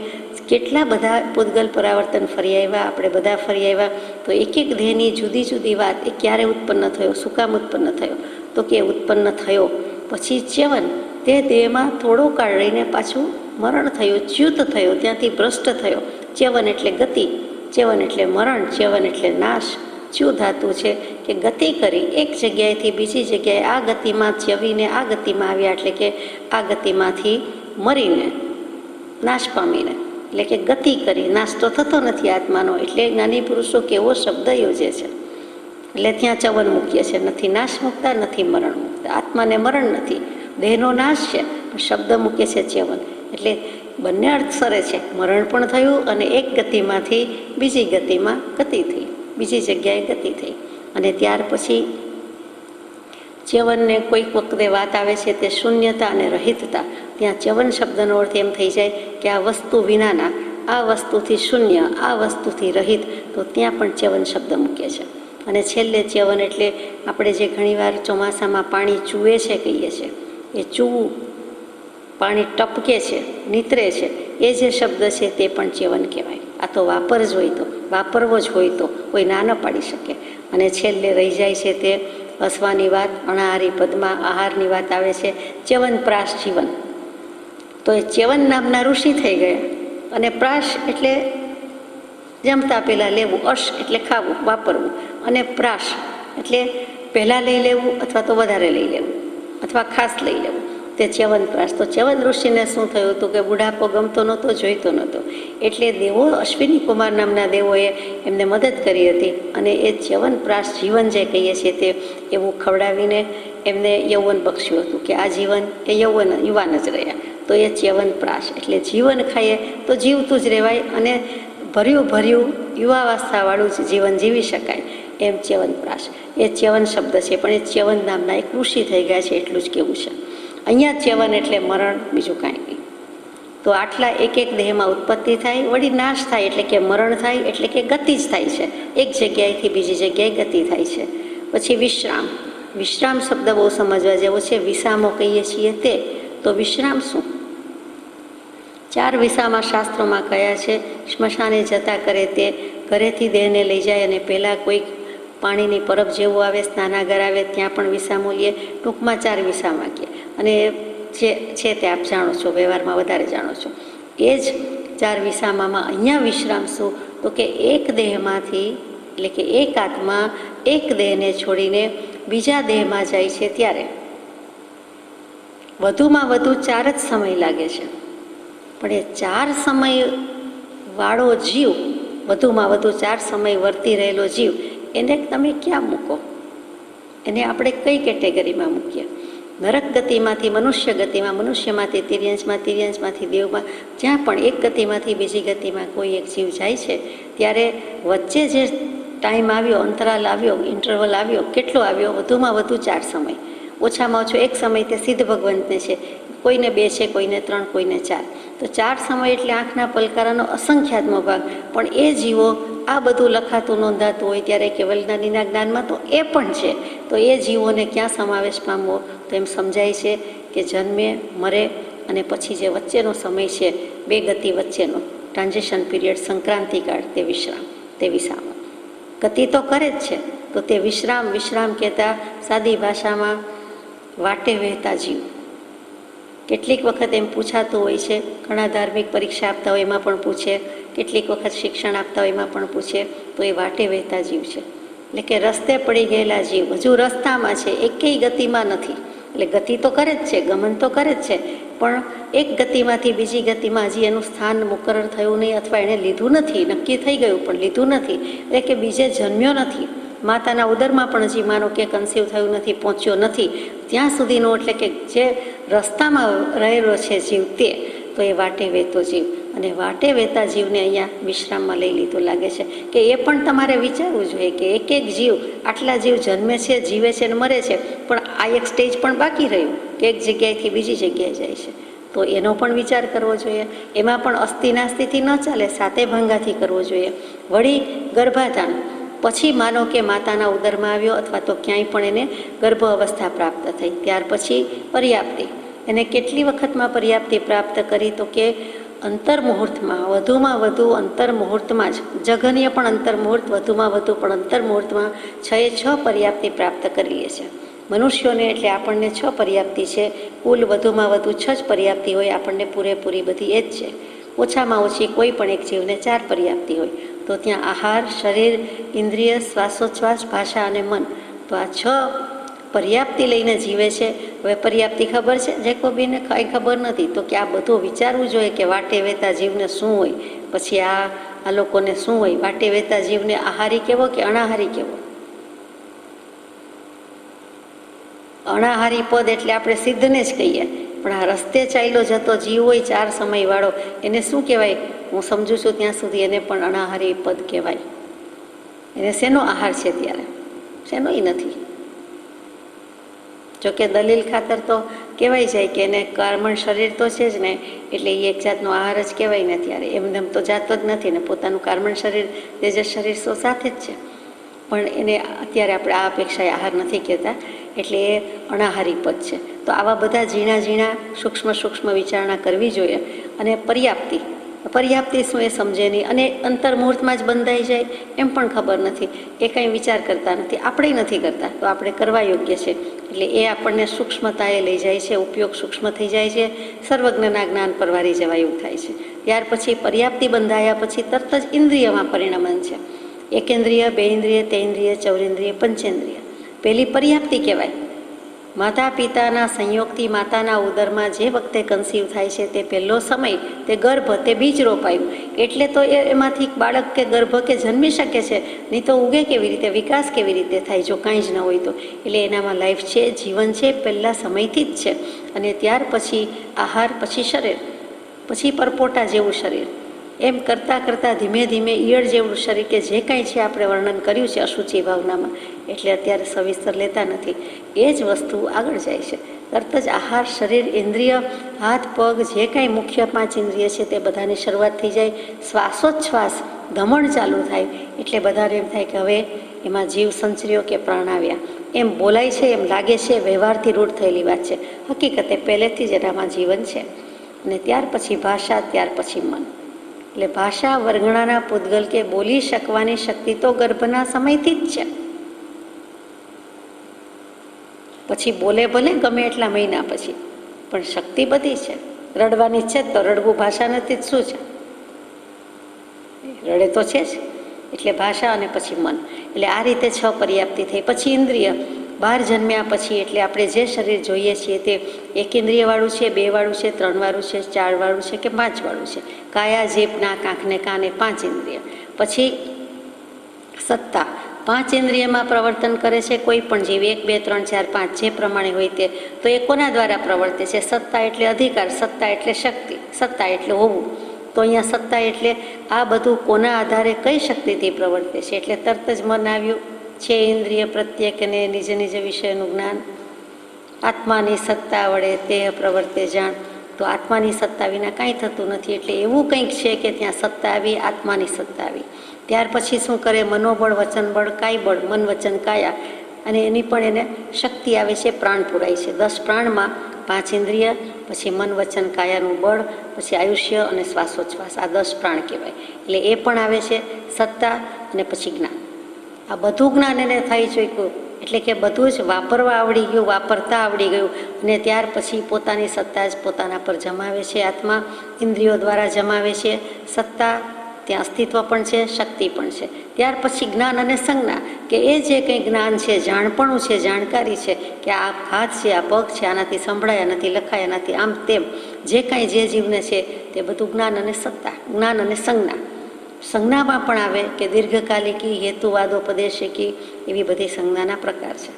કેટલા બધા પૂતગલ પરાવર્તન ફરી આવ્યા, આપણે બધા ફરી આવ્યા, તો એક દેહની જુદી વાત એ ક્યારે ઉત્પન્ન થયો, શું કામ ઉત્પન્ન થયો? તો કે ઉત્પન્ન થયો પછી ચ્યવન, તે દેહમાં થોડો કાળ રહીને પાછું મરણ થયું, ચ્યુત થયો, ત્યાંથી ભ્રષ્ટ થયો. ચ્યવન એટલે ગતિ, ચ્યવન એટલે મરણ, ચ્યવન એટલે નાશ. ચ્યુ ધાતુ છે કે ગતિ કરી, એક જગ્યાએથી બીજી જગ્યાએ આ ગતિમાં ચ્યવીને આ ગતિમાં આવ્યા, એટલે કે આ ગતિમાંથી મરીને નાશ પામીને, એટલે કે ગતિ કરી. નાશ તો થતો નથી આત્માનો, એટલે જ્ઞાની પુરુષો કેવો શબ્દ યોજે છે, એટલે ત્યાં ચ્યવન મૂકીએ છે. નથી નાશ મૂકતા, નથી મરણ મૂકતા. આત્માને મરણ નથી, દેહનો નાશ છે, પણ શબ્દ મૂકે છે ચ્યવન. એટલે બંને અર્થ સરે છે, મરણ પણ થયું અને એક ગતિમાંથી બીજી ગતિમાં ગતિ થઈ, બીજી જગ્યાએ ગતિ થઈ. અને ત્યાર પછી ચ્યવનને કોઈક વખતે વાત આવે છે તે શૂન્યતા અને રહિતતા. ત્યાં ચ્યવન શબ્દનો અર્થ એમ થઈ જાય કે આ વસ્તુ વિનાના, આ વસ્તુથી શૂન્ય, આ વસ્તુથી રહિત, તો ત્યાં પણ ચ્યવન શબ્દ મૂકે છે. અને છેલ્લે ચ્યવન એટલે આપણે જે ઘણીવાર ચોમાસામાં પાણી ચૂવે છે કહીએ છીએ, એ ચૂવું, પાણી ટપકે છે, નીતરે છે, એ જે શબ્દ છે તે પણ ચ્યવન કહેવાય. આ તો વાપરવો જ હોય તો કોઈ ના ન પાડી શકે. અને છેલ્લે રહી જાય છે તે હસવાની વાત, અણાહારી પદમાં આહારની વાત આવે છે. ચ્યવન પ્રાશ જીવન, તો એ ચ્યવન નામના ઋષિ થઈ ગયા. અને પ્રાશ એટલે જમતા પહેલાં લેવું, અશ એટલે ખાવું, વાપરવું, અને પ્રાશ એટલે પહેલાં લઈ લેવું અથવા તો વધારે લઈ લેવું અથવા ખાસ લઈ લેવું, તે ચ્યવન પ્રાશ. તો ચ્યવન ઋષિને શું થયું હતું કે બુઢાપો ગમતો નહોતો, જોઈતો નહોતો, એટલે દેવો અશ્વિની કુમાર નામના દેવોએ એમને મદદ કરી હતી અને એ ચ્યવનપ્રાશ જીવન જે કહીએ છીએ તે એવું ખવડાવીને એમને યૌવન બક્ષ્યું હતું કે આ જીવન એ યુવાન જ રહ્યા. તો એ ચ્યવનપ્રાશ એટલે જીવન ખાઈએ તો જીવતું જ રહેવાય અને ભર્યું યુવાવસ્થાવાળું જ જીવન જીવી શકાય એમ ચ્યવનપ્રાશ. એ ચ્યવન શબ્દ છે, પણ એ ચ્યવન નામના એક ઋષિ થઈ ગયા છે એટલું જ કેવું છે. અહીંયા ચ્યવન એટલે મરણ, બીજું કાંઈ નહીં. તો આટલા એક દેહમાં ઉત્પત્તિ થાય, વળી નાશ થાય એટલે કે મરણ થાય, એટલે કે ગતિ જ થાય છે. એક જગ્યાએથી બીજી જગ્યાએ ગતિ થાય છે. પછી વિશ્રામ. વિશ્રામ શબ્દ બહુ સમજવા જેવો છે. વિસામો કહીએ છીએ તે. તો વિશ્રામ શું? 4 વિસામાં શાસ્ત્રોમાં કયા છે. સ્મશાને જતા કરે તે ઘરેથી દેહને લઈ જાય અને પહેલાં કોઈક પાણીની પરબ જેવું આવે, સ્નાનાગાર આવે, ત્યાં પણ વિસામો લે. ટૂંકમાં 4 વિસામાં કહે. અને જે છે તે આપ જાણો છો, વ્યવહારમાં વધારે જાણો છો. એ જ 4 વિસામામાં અહીંયા વિશ્રામ શું? તો કે એક દેહમાંથી એટલે કે એક આત્મા એક દેહને છોડીને બીજા દેહમાં જાય છે ત્યારે વધુમાં વધુ 4 જ સમય લાગે છે. પણ એ 4 સમય વાળો જીવ, વધુમાં વધુ 4 સમય વર્તી રહેલો જીવ, એને તમે ક્યાં મૂકો? એને આપણે કઈ કેટેગરીમાં મૂકીએ? નરક ગતિમાંથી મનુષ્ય ગતિમાં, મનુષ્યમાંથી તિર્યંશમાં, તિર્યંશમાંથી દેવમાં, જ્યાં પણ એક ગતિમાંથી બીજી ગતિમાં કોઈ એક જીવ જાય છે ત્યારે વચ્ચે જે ટાઈમ આવ્યો, અંતરાલ આવ્યો, ઇન્ટરવલ આવ્યો, કેટલો આવ્યો? વધુમાં વધુ 4 સમય. ઓછામાં ઓછો એક સમય તે સિદ્ધ ભગવંતને છે, કોઈને 2 છે, કોઈને 3, કોઈને 4. તો 4 સમય એટલે આંખના પલકારાનો અસંખ્યાતનો ભાગ. પણ એ જીવો આ બધું લખાતું નોંધાતું હોય ત્યારે કેવલજ્ઞાનીના જ્ઞાનમાં તો એ પણ છે. તો એ જીવોને ક્યાં સમાવેશ પામવો? તો એમ સમજાય છે કે જન્મે, મરે અને પછી જે વચ્ચેનો સમય છે, 2 ગતિ વચ્ચેનો ટ્રાન્ઝિશન પીરિયડ, સંક્રાંતિકાળ, તે વિશ્રામ, તે વિસામ. ગતિ તો કરે જ છે, તો તે વિશ્રામ કહેતા સાદી ભાષામાં વાટે વહેતા જીવ. કેટલીક વખત એમ પૂછાતું હોય છે, ઘણા ધાર્મિક પરીક્ષા આપતા હોય એમાં પણ પૂછે, કેટલીક વખત શિક્ષણ આપતા હોય એમાં પણ પૂછે. તો એ વાટે વહેતા જીવ છે, એટલે કે રસ્તે પડી ગયેલા જીવ, હજુ રસ્તામાં છે, એકેય ગતિમાં નથી. એટલે ગતિ તો કરે જ છે, ગમન તો કરે જ છે, પણ એક ગતિમાંથી બીજી ગતિમાં હજી એનું સ્થાન મુકરર થયું નહીં, અથવા એણે લીધું નથી. નક્કી થઈ ગયું પણ લીધું નથી, એટલે કે બીજે જન્મ્યો નથી. માતાના ઉદરમાં પણ હજી માનો કે કન્સીવ થયું નથી, પહોંચ્યો નથી, ત્યાં સુધીનો, એટલે કે જે રસ્તામાં રહેલો છે જીવ તે, તો એ વાટે વહેતો જીવ. અને વાટે વહેતા જીવને અહીંયા વિશ્રામમાં લઈ લીધું લાગે છે. કે એ પણ તમારે વિચારવું જોઈએ કે એક જીવ, આટલા જીવ જન્મે છે, જીવે છે અને મરે છે, પણ આ એક સ્ટેજ પણ બાકી રહ્યું કે એક જગ્યાએથી બીજી જગ્યાએ જાય છે. તો એનો પણ વિચાર કરવો જોઈએ. એમાં પણ અસ્થિ નાસ્તિથી ન ચાલે, 7 ભાંગાથી કરવો જોઈએ. વળી ગર્ભાધાન પછી માનો કે માતાના ઉદરમાં આવ્યો, અથવા તો ક્યાંય પણ એને ગર્ભ અવસ્થા પ્રાપ્ત થઈ, ત્યાર પછી પર્યાપ્તિ. એને કેટલી વખતમાં પર્યાપ્તિ પ્રાપ્ત કરી? તો કે અંતર્મુહૂર્તમાં, વધુમાં વધુ અંતર્મુહૂર્તમાં જ, જઘન્ય પણ અંતર્મુહૂર્ત, વધુમાં વધુ પણ અંતર્મુહૂર્તમાં 6 પર્યાપ્તિ પ્રાપ્ત કરી લે છે. મનુષ્યોને એટલે આપણને 6 પર્યાપ્તિ છે, કુલ વધુમાં વધુ 6 જ પર્યાપ્તિ હોય, આપણને પૂરેપૂરી બધી એ જ છે. ઓછામાં ઓછી કોઈ પણ એક જીવને 4 પર્યાપ્તિ હોય. તો ત્યાં આહાર, શરીર, ઇન્દ્રિય, શ્વાસોચ્છ્વાસ, ભાષા અને મન, તો આ 6 પર્યાપ્તિ લઈને જીવે છે. હવે પર્યાપ્તિ ખબર છે જેકોબીને? કાંઈ ખબર નથી. તો કે આ બધું વિચારવું જોઈએ કે વાટે વહેતા જીવને શું હોય, પછી આ લોકોને શું હોય. વાટે વહેતા જીવને આહારી કેવો કે અનાહારી કેવો? અનાહારી પદ એટલે આપણે સિદ્ધને જ કહીએ, પણ આ રસ્તે ચાલ્યો જતો જીવ હોય 4 સમયવાળો, એને શું કહેવાય? હું સમજુ છું ત્યાં સુધી એને પણ અનાહારી પદ કહેવાય. એને શેનો આહાર છે ત્યારે? શેનોય નથી. જોકે દલીલ ખાતર તો કહેવાય જાય કે એને કર્મણ શરીર તો છે જ ને, એટલે એ એક જાતનો આહાર જ કહેવાય ને. ત્યારે એમને તો જાતો જ નથી ને, પોતાનું કર્મણ શરીર, તેજસ શરીર તો સાથે જ છે, પણ એને અત્યારે આપણે આ અપેક્ષાએ આહાર નથી કહેતા, એટલે એ અનાહારી પદ છે. તો આવા બધા ઝીણા સૂક્ષ્મ વિચારણા કરવી જોઈએ. અને પર્યાપ્તિ શું એ સમજે નહીં, અને અંતર્મુહૂર્તમાં જ બંધાઈ જાય એમ પણ ખબર નથી, એ કંઈ વિચાર કરતા નથી, આપણે નથી કરતા, તો આપણે કરવા યોગ્ય છે. એટલે એ આપણને સૂક્ષ્મતાએ લઈ જાય છે, ઉપયોગ સૂક્ષ્મ થઈ જાય છે, સર્વજ્ઞના જ્ઞાન પરવારી જવા એવું થાય છે. ત્યાર પછી પર્યાપ્તિ બંધાયા પછી તરત જ ઇન્દ્રિયમાં પરિણમન છે. 1 ઇન્દ્રિય, 2 ઇન્દ્રિય, 3 ઇન્દ્રિય, 4 ઇન્દ્રિય, 5 ઇન્દ્રિય. પહેલી પર્યાપ્તિ કહેવાય. માતા પિતાના સંયોગથી માતાના ઉદરમાં જે વખતે કન્સીવ થાય છે તે પહેલો સમય, તે ગર્ભ, તે બીજ રોપાયું, એટલે તો એમાંથી બાળક કે ગર્ભ કે જન્મી શકે છે. નહીં તો ઉગે કેવી રીતે, વિકાસ કેવી રીતે થાય જો કાંઈ જ ન હોય તો? એટલે એનામાં લાઈફ છે, જીવન છે, પહેલાં સમયથી જ છે. અને ત્યાર પછી આહાર, પછી શરીર, પછી પરપોટા જેવું શરીર, એમ કરતાં કરતાં ધીમે ધીમે ઈયળ જેવું શરીર, કે જે કાંઈ છે આપણે વર્ણન કર્યું છે અશુચિ ભાવનામાં, એટલે અત્યારે સવિસ્તર લેતા નથી. એ જ વસ્તુ આગળ જાય છે. તરત જ આહાર, શરીર, ઇન્દ્રિય, હાથ પગ, જે કાંઈ મુખ્ય 5 ઇન્દ્રિય છે તે બધાની શરૂઆત થઈ જાય. શ્વાસોચ્છ્વાસ, ધમણ ચાલુ થાય, એટલે બધાને એમ થાય કે હવે એમાં જીવ સંચર્યો કે પ્રાણ આવ્યા. એમ બોલાય છે, એમ લાગે છે, વ્યવહારથી રૂઢ થયેલી વાત છે. હકીકતે પહેલેથી જ એનામાં જીવન છે. અને ત્યાર પછી ભાષા, ત્યાર પછી મન. એટલે ભાષા વર્ગણાના પૂતગલ, કે બોલી શકવાની શક્તિ તો ગર્ભના સમયથી જ છે. પછી બોલે ભલે ગમે એટલા મહિના પછી, પણ શક્તિ બધી છે. રડવાની છે તો રડવું ભાષા નથી જ શું છે? રડે તો છે જ. એટલે ભાષા અને પછી મન. એટલે આ રીતે 6 પર્યાપ્તિ થઈ. પછી ઇન્દ્રિય, બહાર જન્મ્યા પછી, એટલે આપણે જે શરીર જોઈએ છીએ તે 1 ઇન્દ્રિયવાળું છે, 2 વાળું છે, 3 વાળું છે, 4 વાળું છે કે 5 વાળું છે. કાયા, જીભ, નાક, આંખને કાને 5 ઇન્દ્રિય. પછી સત્તા, 5 ઇન્દ્રિયમાં પ્રવર્તન કરે છે કોઈ પણ જીવ, 1, 2, 3, 4, 5 જે પ્રમાણે હોય તે. તો એ કોના દ્વારા પ્રવર્તે છે? સત્તા એટલે અધિકાર, સત્તા એટલે શક્તિ, સત્તા એટલે હોવું. તો અહીંયા સત્તા એટલે આ બધું કોના આધારે, કઈ શક્તિથી પ્રવર્તે છે? એટલે તરત જ મન આવ્યું છે. ઇન્દ્રિય પ્રત્યેકને નિજ નિજ વિષયનું જ્ઞાન. આત્માની સત્તા વડે તે પ્રવર્તે જાણ. તો આત્માની સત્તા વિના કાંઈ થતું નથી. એટલે એવું કંઈક છે કે ત્યાં સત્તા આવી, આત્માની સત્તા આવી. ત્યાર પછી શું કરે? મનોબળ, વચન બળ, કાય બળ, મન વચન કાયા. અને એની પણ એને શક્તિ આવે છે, પ્રાણ પુરાય છે. 10 પ્રાણમાં 5 ઇન્દ્રિય, પછી મન વચન કાયાનું બળ, પછી આયુષ્ય અને શ્વાસોચ્છ્વાસ, આ 10 પ્રાણ કહેવાય. એટલે એ પણ આવે છે સત્તા. અને પછી જ્ઞાન. આ બધું જ્ઞાન એને થઈ ચૂક્યું, એટલે કે બધું જ વાપરવા આવડી ગયું, વાપરતા આવડી ગયું. અને ત્યાર પછી પોતાની સત્તા જ પોતાના પર જમાવે છે. આત્મા ઇન્દ્રિયો દ્વારા જમાવે છે સત્તા. ત્યાં અસ્તિત્વ પણ છે, શક્તિ પણ છે. ત્યાર પછી જ્ઞાન અને સંજ્ઞા, કે એ જે કંઈ જ્ઞાન છે, જાણપણું છે, જાણકારી છે, કે આ હાથ છે, આ પગ છે, આનાથી સંભળાય, આનાથી લખાય, આનાથી આમ તેમ, જે કાંઈ જે જીવને છે તે બધું જ્ઞાન અને સત્તા, જ્ઞાન અને સંજ્ઞા. સંજ્ઞામાં પણ આવે કે દીર્ઘકાલિકી, હેતુવાદોપદેશિકી, એવી બધી સંજ્ઞાના પ્રકાર છે.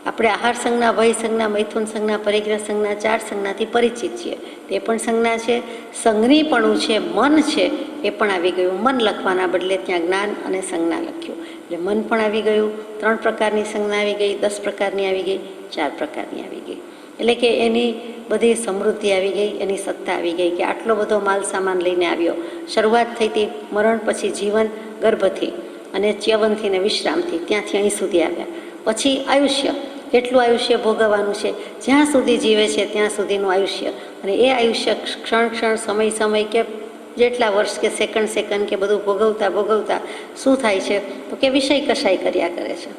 આપણે આહાર સંજ્ઞા, વય સંજ્ઞા, મૈથુન સંજ્ઞા, પરિગ્રહ સંજ્ઞા, 4 સંજ્ઞાથી પરિચિત છીએ. તે પણ સંજ્ઞા છે. સંજ્ઞીપણું છે, મન છે, એ પણ આવી ગયું. મન લખવાના બદલે ત્યાં જ્ઞાન અને સંજ્ઞા લખ્યું. એટલે મન પણ આવી ગયું. 3 પ્રકારની સંજ્ઞા આવી ગઈ, 10 પ્રકારની આવી ગઈ, 4 પ્રકારની આવી ગઈ. એટલે કે એની બધી સમૃદ્ધિ આવી ગઈ, એની સત્તા આવી ગઈ, કે આટલો બધો માલ સામાન લઈને આવ્યો. શરૂઆત થઈ હતી મરણ, પછી જીવન, ગર્ભથી અને ચ્યવનથી ને વિશ્રામથી, ત્યાંથી અહીં સુધી આવ્યા. પછી આયુષ્ય, કેટલું આયુષ્ય ભોગવવાનું છે, જ્યાં સુધી જીવે છે ત્યાં સુધીનું આયુષ્ય. અને એ આયુષ્ય ક્ષણ ક્ષણ, સમય સમય, કે જેટલા વર્ષ કે સેકન્ડ કે બધું ભોગવતા ભોગવતા શું થાય છે? તો કે વિષય કશાય કર્યા કરે છે.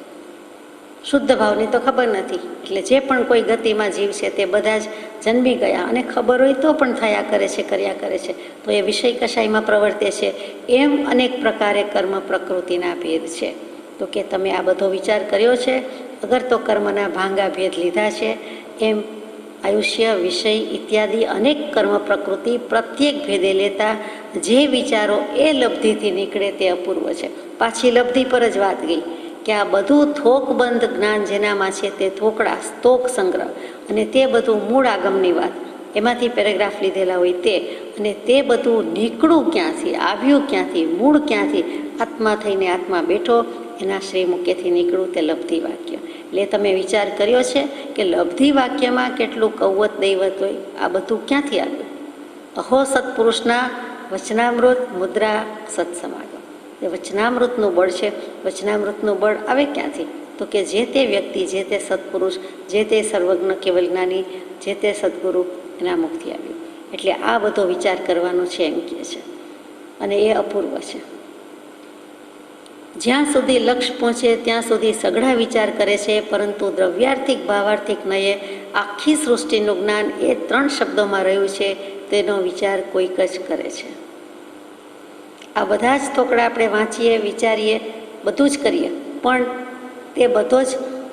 શુદ્ધ ભાવની તો ખબર નથી. એટલે જે પણ કોઈ ગતિમાં જીવ છે તે બધા જ જન્મી ગયા, અને ખબર હોય તો પણ થયા કરે છે, કર્યા કરે છે. તો એ વિષય કશાયમાં પ્રવર્તે છે. એમ અનેક પ્રકારે કર્મ પ્રકૃતિના ભેદ છે. તો કે તમે આ બધો વિચાર કર્યો છે? અગર તો કર્મના ભાંગા ભેદ લીધા છે. એમ આયુષ્ય, વિષય ઇત્યાદિ અનેક કર્મ પ્રકૃતિ પ્રત્યેક ભેદે લેતા જે વિચારો એ લબ્ધિથી નીકળે તે અપૂર્વ છે. પાછી લબ્ધિ પર જ વાત ગઈ કે આ બધું થોકબંધ જ્ઞાન જેનામાં છે તે થોકડા, સ્તોક સંગ્રહ, અને તે બધું મૂળ આગમની વાત, એમાંથી પેરેગ્રાફ લીધેલા હોય તે, અને તે બધું નીકળું ક્યાંથી, આવ્યું ક્યાંથી, મૂળ ક્યાંથી, આત્મા થઈને આત્મા બેઠો, એના શ્રી મુખ્યથી નીકળ્યું તે લબ્ધિ વાક્ય. એટલે તમે વિચાર કર્યો છે કે લબ્ધિ વાક્યમાં કેટલું કૌવત દૈવત હોય? આ બધું ક્યાંથી આવ્યું? અહો સત્પુરુષના વચનામૃત મુદ્રા સત્સમાગમ. એ વચનામૃતનું બળ છે. વચનામૃતનું બળ આવે ક્યાંથી? તો કે જે તે વ્યક્તિ, જે તે સત્પુરુષ, જે તે સર્વજ્ઞ કેવલ જ્ઞાની, જે તે સદગુરુ, એના મુખથી આવ્યું. એટલે આ બધો વિચાર કરવાનો છે એમ કહે છે. અને એ અપૂર્વ છે. જ્યાં સુધી લક્ષ્ય પહોંચે ત્યાં સુધી સઘળા વિચાર કરે છે, પરંતુ દ્રવ્યાર્થિક, ભાવાર્થિક નયે આખી સૃષ્ટિનું જ્ઞાન એ 3 શબ્દોમાં રહ્યું છે, તેનો વિચાર કોઈક જ કરે છે. આ બધા જ થોકડા આપણે વાંચીએ, વિચારીએ, બધું જ કરીએ, પણ તે બધો જ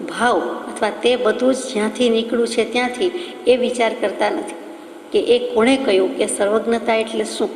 ભાવ અથવા તે બધું જ જ્યાંથી નીકળ્યું છે ત્યાંથી એ વિચાર કરતા નથી કે એ કોણે કહ્યું કે સર્વજ્ઞતા એટલે શું.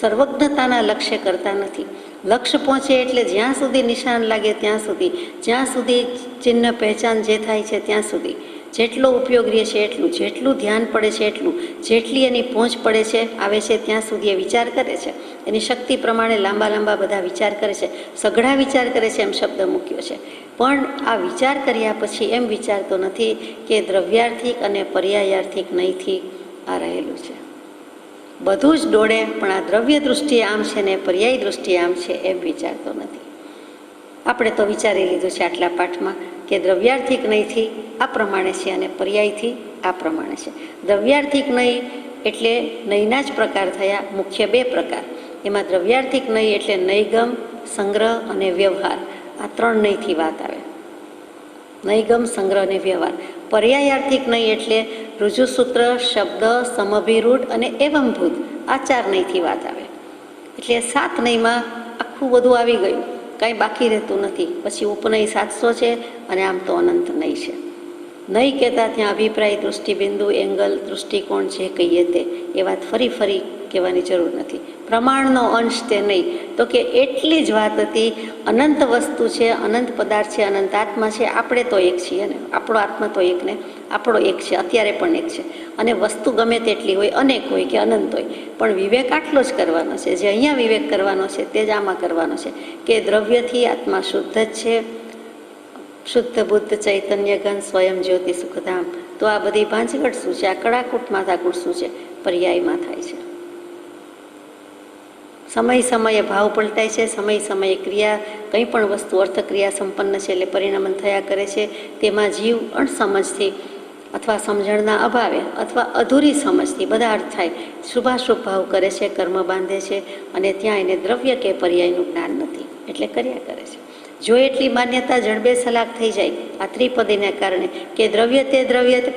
સર્વજ્ઞતાના લક્ષ્ય કરતા નથી. લક્ષ્ય પહોંચે એટલે જ્યાં સુધી નિશાન લાગે ત્યાં સુધી, જ્યાં સુધી ચિહ્ન પહેચાન જે થાય છે ત્યાં સુધી, જેટલો ઉપયોગ રહે છે એટલું, જેટલું ધ્યાન પડે છે એટલું, જેટલી એની પહોંચ પડે છે આવે છે ત્યાં સુધી એ વિચાર કરે છે. એની શક્તિ પ્રમાણે લાંબા લાંબા બધા વિચાર કરે છે, સઘળા વિચાર કરે છે એમ શબ્દ મૂક્યો છે. પણ આ વિચાર કર્યા પછી એમ વિચારતો નથી કે દ્રવ્યાર્થિક અને પર્યાયાર્થિક નહીંથી આ રહેલું છે. બધું જ દોડે પણ આ દ્રવ્ય દૃષ્ટિએ આમ છે ને પર્યાય દૃષ્ટિએ આમ છે એમ વિચારતો નથી. આપણે તો વિચારી લીધું છે આટલા પાઠમાં કે દ્રવ્યાર્થિક નહીંથી આ પ્રમાણે છે અને પર્યાયથી આ પ્રમાણે છે. દ્રવ્યાર્થિક નહીં એટલે નહીંના જ પ્રકાર થયા, મુખ્ય 2 પ્રકાર. એમાં દ્રવ્યાર્થિક નહીં એટલે નૈગમ, સંગ્રહ અને વ્યવહાર, આ 3 નહીંથી વાત આવે. નૈગમ, સંગ્રહ અને વ્યવહાર. પર્યાયાર્થિક નહીં એટલે ઋજુસૂત્ર, શબ્દ, સમભિરૂઢ અને એવંભૂત, આ 4 નહીંથી વાત આવે. એટલે 7 નહીંમાં આખું બધું આવી ગયું, કાંઈ બાકી રહેતું નથી. પછી ઉપનય 700 છે અને આમ તો અનંત નહીં છે. નહીં કહેતા ત્યાં અભિપ્રાય, દૃષ્ટિબિંદુ, એંગલ, દૃષ્ટિકોણ જે કહીએ તે એ વાત ફરી ફરી કહેવાની જરૂર નથી. પ્રમાણનો અંશ તે નહીં તો કે એટલી જ વાત હતી. અનંત વસ્તુ છે, અનંત પદાર્થ છે, અનંત આત્મા છે. આપણે તો એક છીએ ને, આપણો આત્મા તો એક ને, આપણો એક છે, અત્યારે પણ એક છે. અને વસ્તુ ગમે તેટલી હોય, અનેક હોય કે અનંત હોય, પણ વિવેક આટલો જ કરવાનો છે. જે અહીંયા વિવેક કરવાનો છે તે જ આમાં કરવાનો છે કે દ્રવ્યથી આત્મા શુદ્ધ જ છે, શુદ્ધ બુદ્ધ ચૈતન્ય ઘન સ્વયં જ્યોતિ સુખધામ. તો આ બધી ભાંજગઢ શું છે, આ કડાકૂટ માથાકૂટ શું છે, પર્યાયમાં થાય છે. સમય સમયે ભાવ પલટાય છે, સમય સમયે ક્રિયા, કંઈ પણ વસ્તુ અર્થક્રિયા સંપન્ન છે એટલે પરિણમન થયા કરે છે. તેમાં જીવ અણસમજથી અથવા સમજણના અભાવે અથવા અધૂરી સમજથી બધા અર્થ થાય, શુભાશુભ ભાવ કરે છે, કર્મ બાંધે છે અને ત્યાં એને દ્રવ્ય કે પર્યાયનું જ્ઞાન નથી એટલે કર્યા કરે છે. જો એટલી માન્યતા જડબે સલાક થઈ જાય આ ત્રિપદીને કારણે કે દ્રવ્ય તે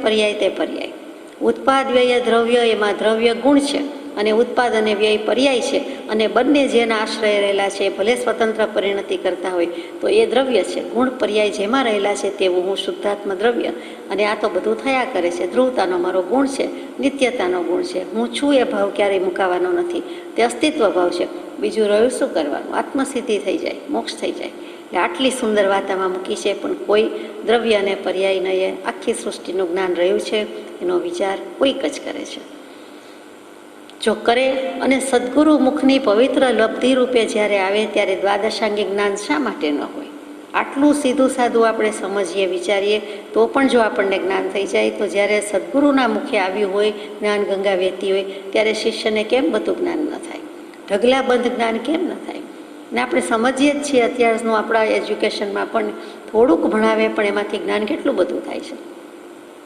પર્યાય તે પર્યાય, ઉત્પાદ વ્યય દ્રવ્ય, એમાં દ્રવ્ય ગુણ છે અને ઉત્પાદ અને વ્યય પર્યાય છે, અને બંને જેના આશ્રય રહેલા છે ભલે સ્વતંત્ર પરિણતિ કરતા હોય તો એ દ્રવ્ય છે. ગુણ પર્યાય જેમાં રહેલા છે તેવું હું શુદ્ધાત્મ દ્રવ્ય, અને આ તો બધું થયા કરે છે. ધ્રુવતાનો મારો ગુણ છે, નિત્યતાનો ગુણ છે. હું છું એ ભાવ ક્યારેય મુકાવાનો નથી, તે અસ્તિત્વ ભાવ છે. બીજું રહ્યું શું કરવાનું, આત્મસિદ્ધિ થઈ જાય, મોક્ષ થઈ જાય. એટલે આટલી સુંદર વાત આમાં મૂકી છે, પણ કોઈ દ્રવ્ય અને પર્યાય નહીં, આખી સૃષ્ટિનું જ્ઞાન રહ્યું છે એનો વિચાર કોઈક જ કરે છે. જો કરે અને સદગુરુ મુખની પવિત્ર લબ્ધિ રૂપે જ્યારે આવે ત્યારે દ્વાદશાંગી જ્ઞાન શા માટે ન હોય. આટલું સીધું સાદું આપણે સમજીએ વિચારીએ તો પણ જો આપણને જ્ઞાન થઈ જાય તો જ્યારે સદગુરુના મુખે આવ્યું હોય, જ્ઞાન ગંગા વહેતી હોય, ત્યારે શિષ્યને કેમ બધું જ્ઞાન ન થાય, ઢગલાબંધ જ્ઞાન કેમ ન થાય. ને આપણે સમજીએ જ છીએ અત્યારનું આપણા એજ્યુકેશનમાં પણ થોડુંક ભણાવે પણ એમાંથી જ્ઞાન કેટલું બધું થાય છે.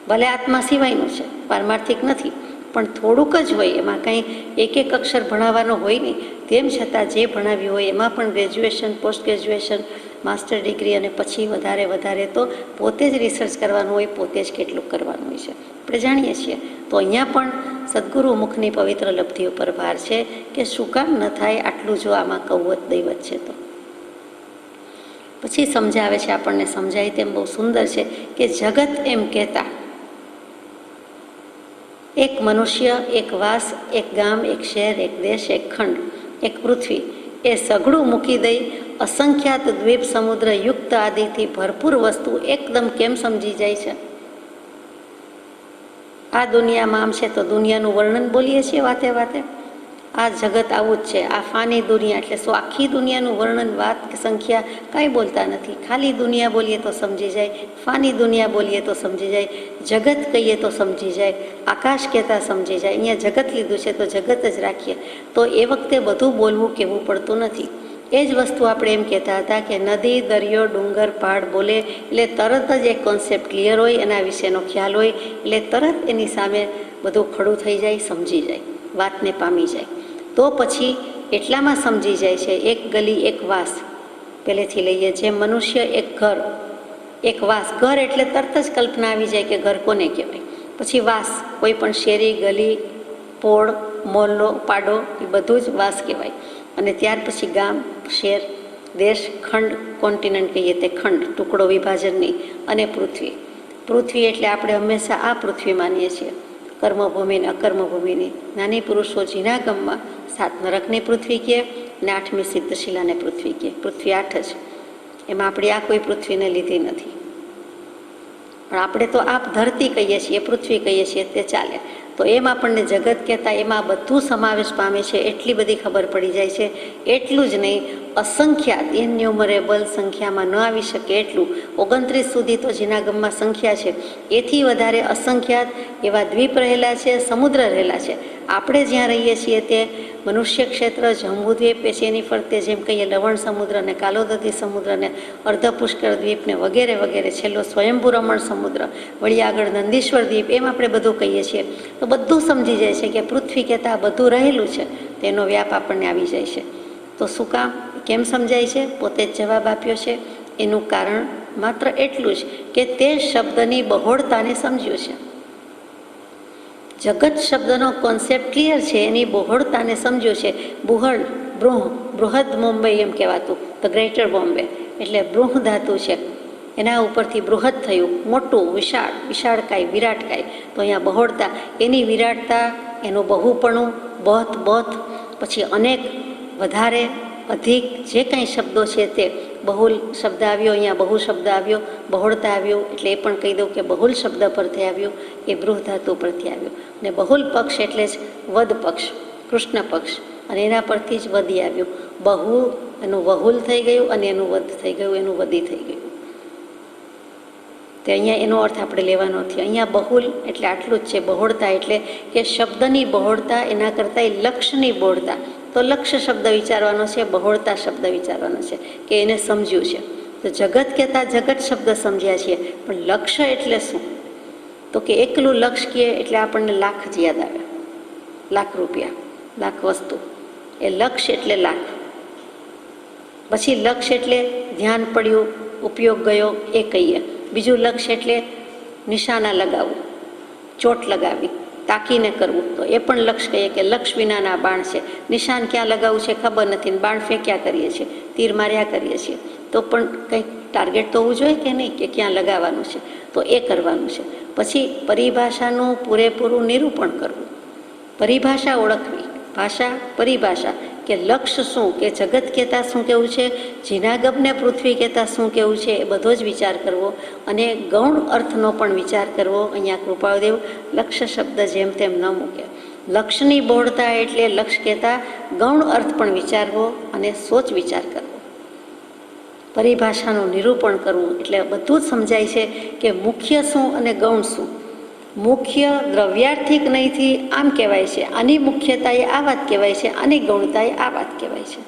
ભલે આત્મા સિવાયનું છે, પારમાર્થિક નથી, પણ થોડુંક જ હોય, એમાં કંઈ એક એક અક્ષર ભણાવવાનો હોય નહીં. તેમ છતાં જે ભણાવ્યું હોય એમાં પણ graduation, post graduation, master degree અને પછી વધારે તો પોતે જ રિસર્ચ કરવાનું હોય, પોતે જ કેટલું કરવાનું હોય છે આપણે જાણીએ છીએ. તો અહીંયા પણ સદગુરુ મુખની પવિત્ર લબ્ધિ ઉપર ભાર છે કે શું કામ ન થાય આટલું, જો આમાં કૌવત દૈવત છે તો. પછી સમજાવે છે, આપણને સમજાય તેમ બહુ સુંદર છે કે જગત એમ કહેતા એક મનુષ્ય, એક વાસ, એક ગામ, એક શહેર, એક દેશ, એક ખંડ, એક પૃથ્વી, એ સઘળું મૂકી દઈ અસંખ્યાત દ્વીપ સમુદ્ર યુક્ત આદિથી ભરપૂર વસ્તુ એકદમ કેમ સમજી જાય છે. આ દુનિયામાં આમ છે તો દુનિયાનું વર્ણન બોલીએ છીએ વાતે વાતે. આ જગત આવું જ છે, આ ફાની દુનિયા એટલે શું, આખી દુનિયાનું વર્ણન, વાત કે સંખ્યા કાંઈ બોલતા નથી. ખાલી દુનિયા બોલીએ તો સમજી જાય, ફાની દુનિયા બોલીએ તો સમજી જાય, જગત કહીએ તો સમજી જાય, આકાશ કહેતા સમજી જાય. અહીંયા જગત લીધું છે તો જગત જ રાખીએ તો એ વખતે બધું બોલવું કહેવું પડતું નથી. એ જ વસ્તુ આપણે એમ કહેતા હતા કે નદી, દરિયો, ડુંગર, પહાડ બોલે એટલે તરત જ એક કોન્સેપ્ટ ક્લિયર હોય, એના વિશેનો ખ્યાલ હોય એટલે તરત એની સામે બધું ખડું થઈ જાય, સમજી જાય, વાતને પામી જાય. તો પછી એટલામાં સમજી જાય છે. એક ગલી, એક વાસ પહેલેથી લઈએ, જે મનુષ્ય, એક ઘર, એક વાસ. ઘર એટલે તરત જ કલ્પના આવી જાય કે ઘર કોને કહેવાય. પછી વાસ, કોઈ પણ શેરી, ગલી, પોળ, મોહલ્લો, પાડો, એ બધું જ વાસ કહેવાય. અને ત્યાર પછી ગામ, શહેર, દેશ, ખંડ, કોન્ટિનેન્ટ કહીએ તે ખંડ, ટુકડો વિભાજનની, અને પૃથ્વી. પૃથ્વી એટલે આપણે હંમેશા આ પૃથ્વી માનીએ છીએ, કર્મભૂમિ ને અકર્મભૂમિની. જ્ઞાની પુરુષો જીનાગમમાં 7 નરકની પૃથ્વી કહે અને 8મી સિદ્ધશિલાને પૃથ્વી કહે. પૃથ્વી 8 જ, એમાં આપણી આ કોઈ પૃથ્વીને લીધી નથી. પણ આપણે તો આપ ધરતી કહીએ છીએ, પૃથ્વી કહીએ છીએ, તે ચાલે. તો એમ આપણને જગત કહેતા એમાં બધું સમાવેશ પામે છે, એટલી બધી ખબર પડી જાય છે. એટલું જ નહીં, અસંખ્યાત ઇન્યુમરેબલ સંખ્યામાં ન આવી શકે એટલું 29 સુધી તો જીનાગમમાં સંખ્યા છે. એથી વધારે અસંખ્યાત એવા દ્વીપ રહેલા છે, સમુદ્ર રહેલા છે. આપણે જ્યાં રહીએ છીએ તે મનુષ્ય ક્ષેત્ર, જંબુદ્વીપ છે, એની ફરતે જેમ કહીએ લવણ સમુદ્ર ને કાલોદતી સમુદ્ર ને અર્ધપુષ્કર દ્વીપ ને વગેરે વગેરે, છેલ્લો સ્વયંભૂ રમણ સમુદ્ર, વળી આગળ નંદીશ્વર દ્વીપ, એમ આપણે બધું કહીએ છીએ. તો બધું સમજી જાય છે કે પૃથ્વી કહેતા બધું રહેલું છે, તેનો વ્યાપ આપણને આવી જાય છે. તો શું કામ, કેમ સમજાય છે? પોતે જ જવાબ આપ્યો છે. એનું કારણ માત્ર એટલું જ કે તે શબ્દની બહોળતાને સમજ્યું છે. જગત શબ્દનો કોન્સેપ્ટ ક્લિયર છે, એની બહોળતાને સમજ્યો છે. બૃહદ મુંબઈ એમ કહેવાતું, ધ ગ્રેટર બોમ્બે, એટલે બૃહ ધાતુ છે, એના ઉપરથી બૃહદ થયું, મોટું, વિશાળ, વિશાળકાય, વિરાટકાય. તો અહીંયા બહોળતા, એની વિરાટતા, એનું બહુપણું, બહત, પછી અનેક, વધારે, અધિક, જે કંઈ શબ્દો છે તે બહુલ શબ્દ આવ્યો, અહીંયા બહુ શબ્દ આવ્યો, બહોળતા આવ્યો, એટલે એ પણ કહી દઉં કે બહુલ શબ્દ પરથી આવ્યું, એ બૃહ ધાતુ પરથી આવ્યું. ને બહુલ પક્ષ એટલે જ વદ પક્ષ, કૃષ્ણ પક્ષ, અને એના પરથી જ વદી આવ્યું. બહુ એનું વહુલ થઈ ગયું અને એનું વદ થઈ ગયું, એનું વદી થઈ ગયું. તે અહીંયા એનો અર્થ આપણે લેવાનો નથી. અહીંયા બહુલ એટલે આટલું જ છે. બહોળતા એટલે કે શબ્દની બહોળતા, એના કરતાં લક્ષની બહોળતા. તો લક્ષ્ય શબ્દ વિચારવાનો છે, બહોળતા શબ્દ વિચારવાનો છે, કે એને સમજ્યું છે. તો જગત કહેતા જગત શબ્દ સમજ્યા છીએ, પણ લક્ષ્ય એટલે શું? તો કે એકલું લક્ષ્ય કહે એટલે આપણને લાખ જ યાદ આવે, લાખ રૂપિયા, લાખ વસ્તુ. એ લક્ષ્ય એટલે લાખ. પછી લક્ષ્ય એટલે ધ્યાન પડ્યું, ઉપયોગ ગયો, એ કહીએ. બીજું લક્ષ્ય એટલે નિશાના લગાવવું, ચોટ લગાવી, તાકીને કરવું, તો એ પણ લક્ષ્ય કહીએ કે લક્ષ્ય વિનાના બાણ છે. નિશાન ક્યાં લગાવવું છે ખબર નથી, ને બાણ ફેંક્યા કરીએ છીએ, તીર માર્યા કરીએ છીએ. તો પણ કંઈક ટાર્ગેટ તો હોવું જોઈએ કે નહીં, કે ક્યાં લગાવવાનું છે, તો એ કરવાનું છે. પછી પરિભાષાનું પૂરેપૂરું નિરૂપણ કરવું, પરિભાષા ઓળખવી, ભાષા, પરિભાષા, કે લક્ષ્ય શું, કે જગત કહેતા શું કહેવું છે, જીનાગમને પૃથ્વી કહેતા શું કહેવું છે, એ બધો જ વિચાર કરવો. અને ગૌણ અર્થનો પણ વિચાર કરવો. અહીંયા કૃપાળદેવ લક્ષ્ય શબ્દ જેમ તેમ ન મૂકે. લક્ષ્યની બહોળતા એટલે લક્ષ્ય કહેતા ગૌણ અર્થ પણ વિચારવો અને સોચ વિચાર કરવો. પરિભાષાનું નિરૂપણ કરવું એટલે બધું જ સમજાય છે કે મુખ્ય શું અને ગૌણ શું. મુખ્ય દ્રવ્યાર્થિક નહીંથી આમ કહેવાય છે, આની મુખ્યતાએ આ વાત કહેવાય છે, આની ગૌણતાએ આ વાત કહેવાય છે.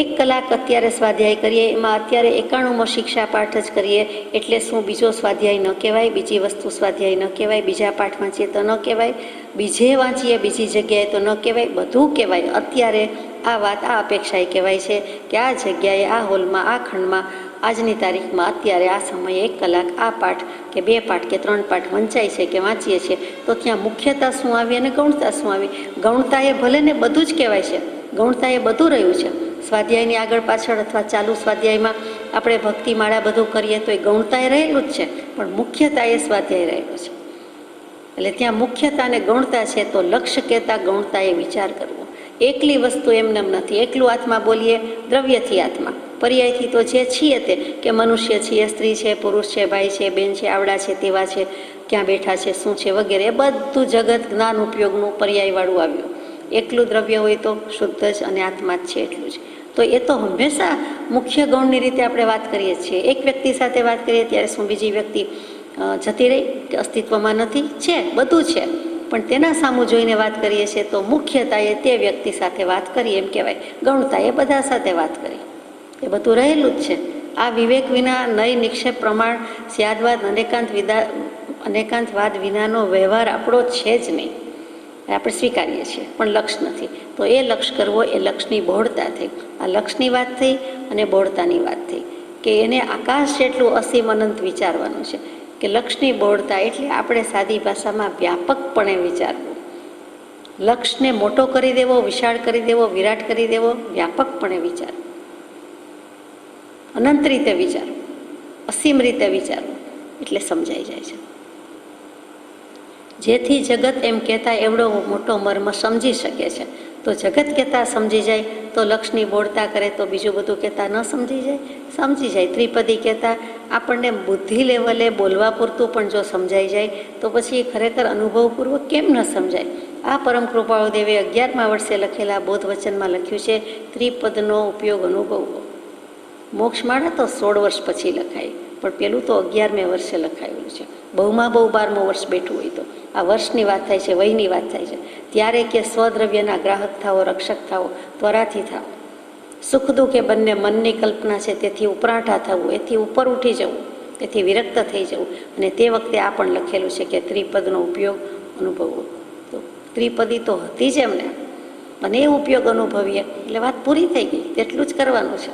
1 કલાક અત્યારે સ્વાધ્યાય કરીએ, એમાં અત્યારે 91મો શિક્ષા પાઠ જ કરીએ, એટલે શું બીજો સ્વાધ્યાય ન કહેવાય, બીજી વસ્તુ સ્વાધ્યાય ન કહેવાય, બીજા પાઠ વાંચીએ તો ન કહેવાય, બીજે વાંચીએ બીજી જગ્યાએ તો ન કહેવાય, બધું કહેવાય. અત્યારે આ વાત, આ અપેક્ષાએ કહેવાય છે કે આ જગ્યાએ, આ હોલમાં, આ ખંડમાં, આજની તારીખમાં, અત્યારે આ સમયે 1 કલાક આ પાઠ કે 2 પાઠ કે 3 પાઠ વંચાય છે કે વાંચીએ છીએ, તો ત્યાં મુખ્યતા શું આવી અને ગૌણતા શું આવી. ગૌણતા એ ભલે ને બધું જ કહેવાય છે, ગૌણતા એ બધું રહ્યું છે. સ્વાધ્યાયની આગળ પાછળ અથવા ચાલુ સ્વાધ્યાયમાં આપણે ભક્તિમાળા બધું કરીએ તો એ ગૌણતા એ રહેલું જ છે, પણ મુખ્યતા એ સ્વાધ્યાય રહેલો છે. એટલે ત્યાં મુખ્યતા અને ગૌણતા છે, તો લક્ષ્ય કહેતા ગૌણતા એ વિચાર કરવો. એકલી વસ્તુ એમને નથી. એકલું આત્મા બોલીએ, દ્રવ્યથી આત્મા, પર્યાયથી તો જે છીએ તે, કે મનુષ્ય છીએ, સ્ત્રી છે, પુરુષ છે, ભાઈ છે, બેન છે, આવડા છે, તેવા છે, ક્યાં બેઠા છે, શું છે, વગેરે, એ બધું જગત જ્ઞાન ઉપયોગનું પર્યાયવાળું આવ્યું. એકલું દ્રવ્ય હોય તો શુદ્ધ જ અને આત્મા જ છે, એટલું જ. તો એ તો હંમેશા મુખ્ય ગૌણની રીતે આપણે વાત કરીએ છીએ. એક વ્યક્તિ સાથે વાત કરીએ ત્યારે શું બીજી વ્યક્તિ જતી રહી કે અસ્તિત્વમાં નથી? છે, બધું છે, પણ તેના સામું જોઈને વાત કરીએ છીએ તો મુખ્યતાએ તે વ્યક્તિ સાથે વાત કરી એમ કહેવાય. ગૌણતાએ બધા સાથે વાત કરી, એ બધું રહેલું જ છે. આ વિવેક વિના નય નિક્ષેપ પ્રમાણ સ્યાદવાદ અનેકાંતવાદ વિનાનો વ્યવહાર આપણો છે જ નહીં. આપણે સ્વીકારીએ છીએ, પણ લક્ષ નથી. તો એ લક્ષ કરવો, એ લક્ષની બહોળતા થઈ. આ લક્ષની વાત થઈ અને બહોળતાની વાત થઈ, કે એને આકાશ જેટલું અસીમ અનંત વિચારવાનું છે. કે લક્ષની બહોળતા એટલે આપણે સાદી ભાષામાં વ્યાપકપણે વિચારવું. લક્ષને મોટો કરી દેવો, વિશાળ કરી દેવો, વિરાટ કરી દેવો, વ્યાપકપણે વિચારવું, અનંત રીતે વિચારવું, અસીમ રીતે વિચારવું. એટલે સમજાઈ જાય છે. જેથી જગત એમ કહેતા એવડો મોટો મર્મ સમજી શકે છે. તો જગત કહેતા સમજી જાય તો લક્ષ્મી બોલતા કરે તો બીજું બધું કહેતા ન સમજી જાય? સમજી જાય. ત્રિપદી કહેતા આપણને બુદ્ધિ લેવલે બોલવા પૂરતું પણ જો સમજાઈ જાય તો પછી ખરેખર અનુભવપૂર્વક કેમ ન સમજાય? આ પરમ કૃપાળુ દેવે 11મા વર્ષે લખેલા બોધ વચનમાં લખ્યું છે ત્રિપદનો ઉપયોગ અનુભવવો. મોક્ષમાળા તો 16 વર્ષ પછી લખાય, પણ પેલું તો 11મે વર્ષે લખાયેલું છે. બહુમાં બહુ 12મું વર્ષ બેઠું હોય તો આ વર્ષની વાત થાય છે, વયની વાત થાય છે. ત્યારે કે સ્વદ્રવ્યના ગ્રાહક થાઓ, રક્ષક થાઓ, ત્વરાથી થાઓ. સુખ દુઃખ એ બંને મનની કલ્પના છે, તેથી ઉપરાંઠા થવું, એથી ઉપર ઉઠી જવું, એથી વિરક્ત થઈ જવું. અને તે વખતે આ પણ લખેલું છે કે ત્રિપદનો ઉપયોગ અનુભવવો. તો ત્રિપદી તો હતી જ એમને, અને એ ઉપયોગ અનુભવીએ એટલે વાત પૂરી થઈ ગઈ. તેટલું જ કરવાનું છે.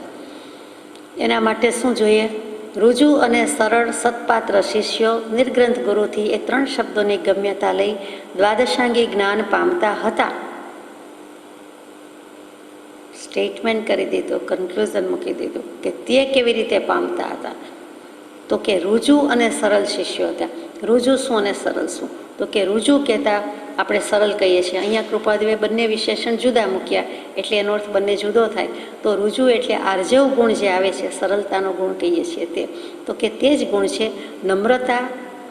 એના માટે શું જોઈએ? રુજુ અને સરળ સત્પાત્ર શિષ્યો નિર્ગ્રંથ ગુરુથી એ 3 શબ્દોની ગમ્યતા લઈ દ્વાદશાંગી જ્ઞાન પામતા હતા. સ્ટેટમેન્ટ કરી દીધું, કન્ક્લુઝન મૂકી દીધું કે તે કેવી રીતે પામતા હતા. તો કે રુજુ અને સરળ શિષ્યો હતા. રુજુ શું અને સરળ શું? તો કે રુજુ કહેતા આપણે સરળ કહીએ છીએ. અહીંયા કૃપાદેવે બંને વિશેષણ જુદા મૂક્યા એટલે એનો અર્થ બંને જુદો થાય. તો રુજુ એટલે આર્જવ ગુણ જે આવે છે, સરળતાનો ગુણ કહીએ છીએ તે. તો કે તે જ ગુણ છે નમ્રતા,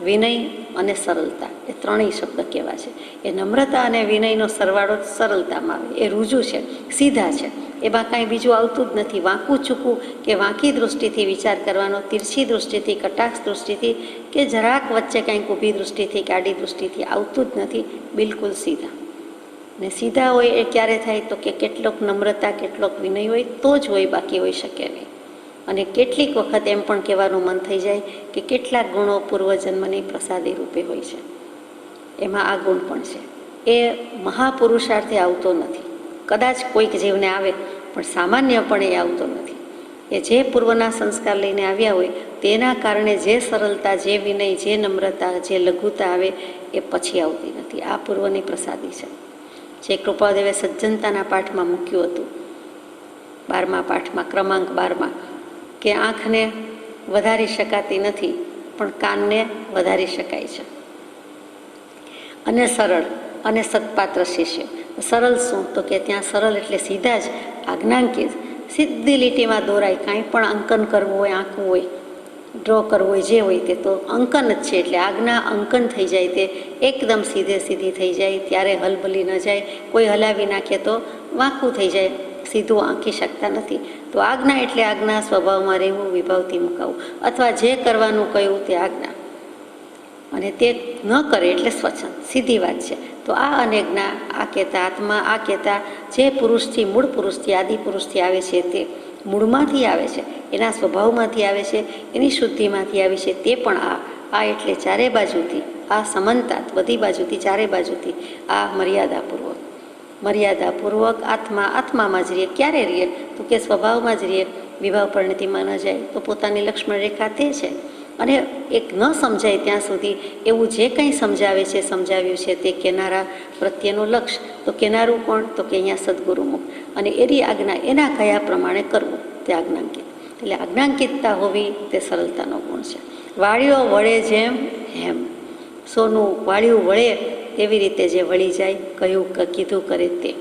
વિનય અને સરળતા. એ ત્રણેય શબ્દ કેવા છે. એ નમ્રતા અને વિનયનો સરવાળો સરળતામાં આવે. એ રુજુ છે, સીધા છે. એમાં કાંઈ બીજું આવતું જ નથી. વાંકું ચૂકવું કે વાંકી દૃષ્ટિથી વિચાર કરવાનો, તીરછી દૃષ્ટિથી, કટાક્ષ દૃષ્ટિથી કે જરાક વચ્ચે કંઈક ઊભી દૃષ્ટિથી કે આડી દૃષ્ટિથી આવતું જ નથી. બિલકુલ સીધા. ને સીધા હોય એ ક્યારે થાય? તો કે કેટલોક નમ્રતા, કેટલોક વિનય હોય તો જ હોય, બાકી હોઈ શકે નહીં. અને કેટલીક વખત એમ પણ કહેવાનું મન થઈ જાય કે કેટલાક ગુણો પૂર્વજન્મની પ્રસાદી રૂપે હોય છે. એમાં આ ગુણ પણ છે. એ મહાપુરુષાર્થે આવતો નથી. કદાચ કોઈક જીવને આવે, પણ સામાન્યપણે એ આવતો નથી. એ જે પૂર્વના સંસ્કાર લઈને આવ્યા હોય તેના કારણે જે સરળતા, જે વિનય, જે નમ્રતા, જે લઘુતા આવે એ પછી આવતી નથી. આ પૂર્વની પ્રસાદી છે. જે કૃપાદેવે સજ્જનતાના પાઠમાં મૂક્યું હતું, 12મા પાઠમાં, ક્રમાંક 12માં, કે આંખને વધારી શકાતી નથી પણ કાનને વધારી શકાય છે. અને સરળ અને સત્પાત્ર શિષ્ય. સરળ શું? તો કે ત્યાં સરળ એટલે સીધા જ આજ્ઞાંકિત, સીધી લીટીમાં દોરાય. કાંઈ પણ અંકન કરવું હોય, આંકવું હોય, ડ્રો કરવું હોય, જે હોય તે તો અંકન જ છે. એટલે આજ્ઞા અંકન થઈ જાય, તે એકદમ સીધે સીધી થઈ જાય. ત્યારે હલબલી ન જાય. કોઈ હલાવી નાખે તો વાંકું થઈ જાય, સીધું આંકી શકતા નથી. તો આજ્ઞા એટલે આજ્ઞા, સ્વભાવમાં રહેવું, વિભાવથી મુકાવું, અથવા જે કરવાનું કહ્યું તે આજ્ઞા, અને તે ન કરે એટલે સ્વચ્છંદ, સીધી વાત છે. તો આ અને જ્ઞા, આ કહેતા આત્મા, આ કહેતા જે પુરુષથી, મૂળ પુરુષથી, આદિ પુરુષથી આવે છે, તે મૂળમાંથી આવે છે, એના સ્વભાવમાંથી આવે છે, એની શુદ્ધિમાંથી આવે છે. તે પણ આ એટલે ચારે બાજુથી, આ સમંતા, બધી બાજુથી, ચારે બાજુથી આ મર્યાદાપૂર્વક આત્મામાં જ રહીએ. ક્યારે રહીએ? તો કે સ્વભાવમાં જ રહીએ. વિભાવ પરિણતિમાં ન જાય તો પોતાની લક્ષ્મણ રેખા તે છે. અને એક ન સમજાય ત્યાં સુધી એવું જે કંઈ સમજાવે છે, સમજાવ્યું છે તે કેનારા પ્રત્યેનું લક્ષ્ય. તો કેનારું કોણ? તો કે અહીંયા સદગુરુમુખ. અને એની આજ્ઞા, એના કયા પ્રમાણે કરવું તે આજ્ઞાંકિત. એટલે આજ્ઞાંકિતતા હોવી તે સરળતાનો ગુણ છે. વાળીઓ વળે જેમ હેમ. સોનું વાળ્યું વળે એવી રીતે જે વળી જાય, કીધું કરે તે.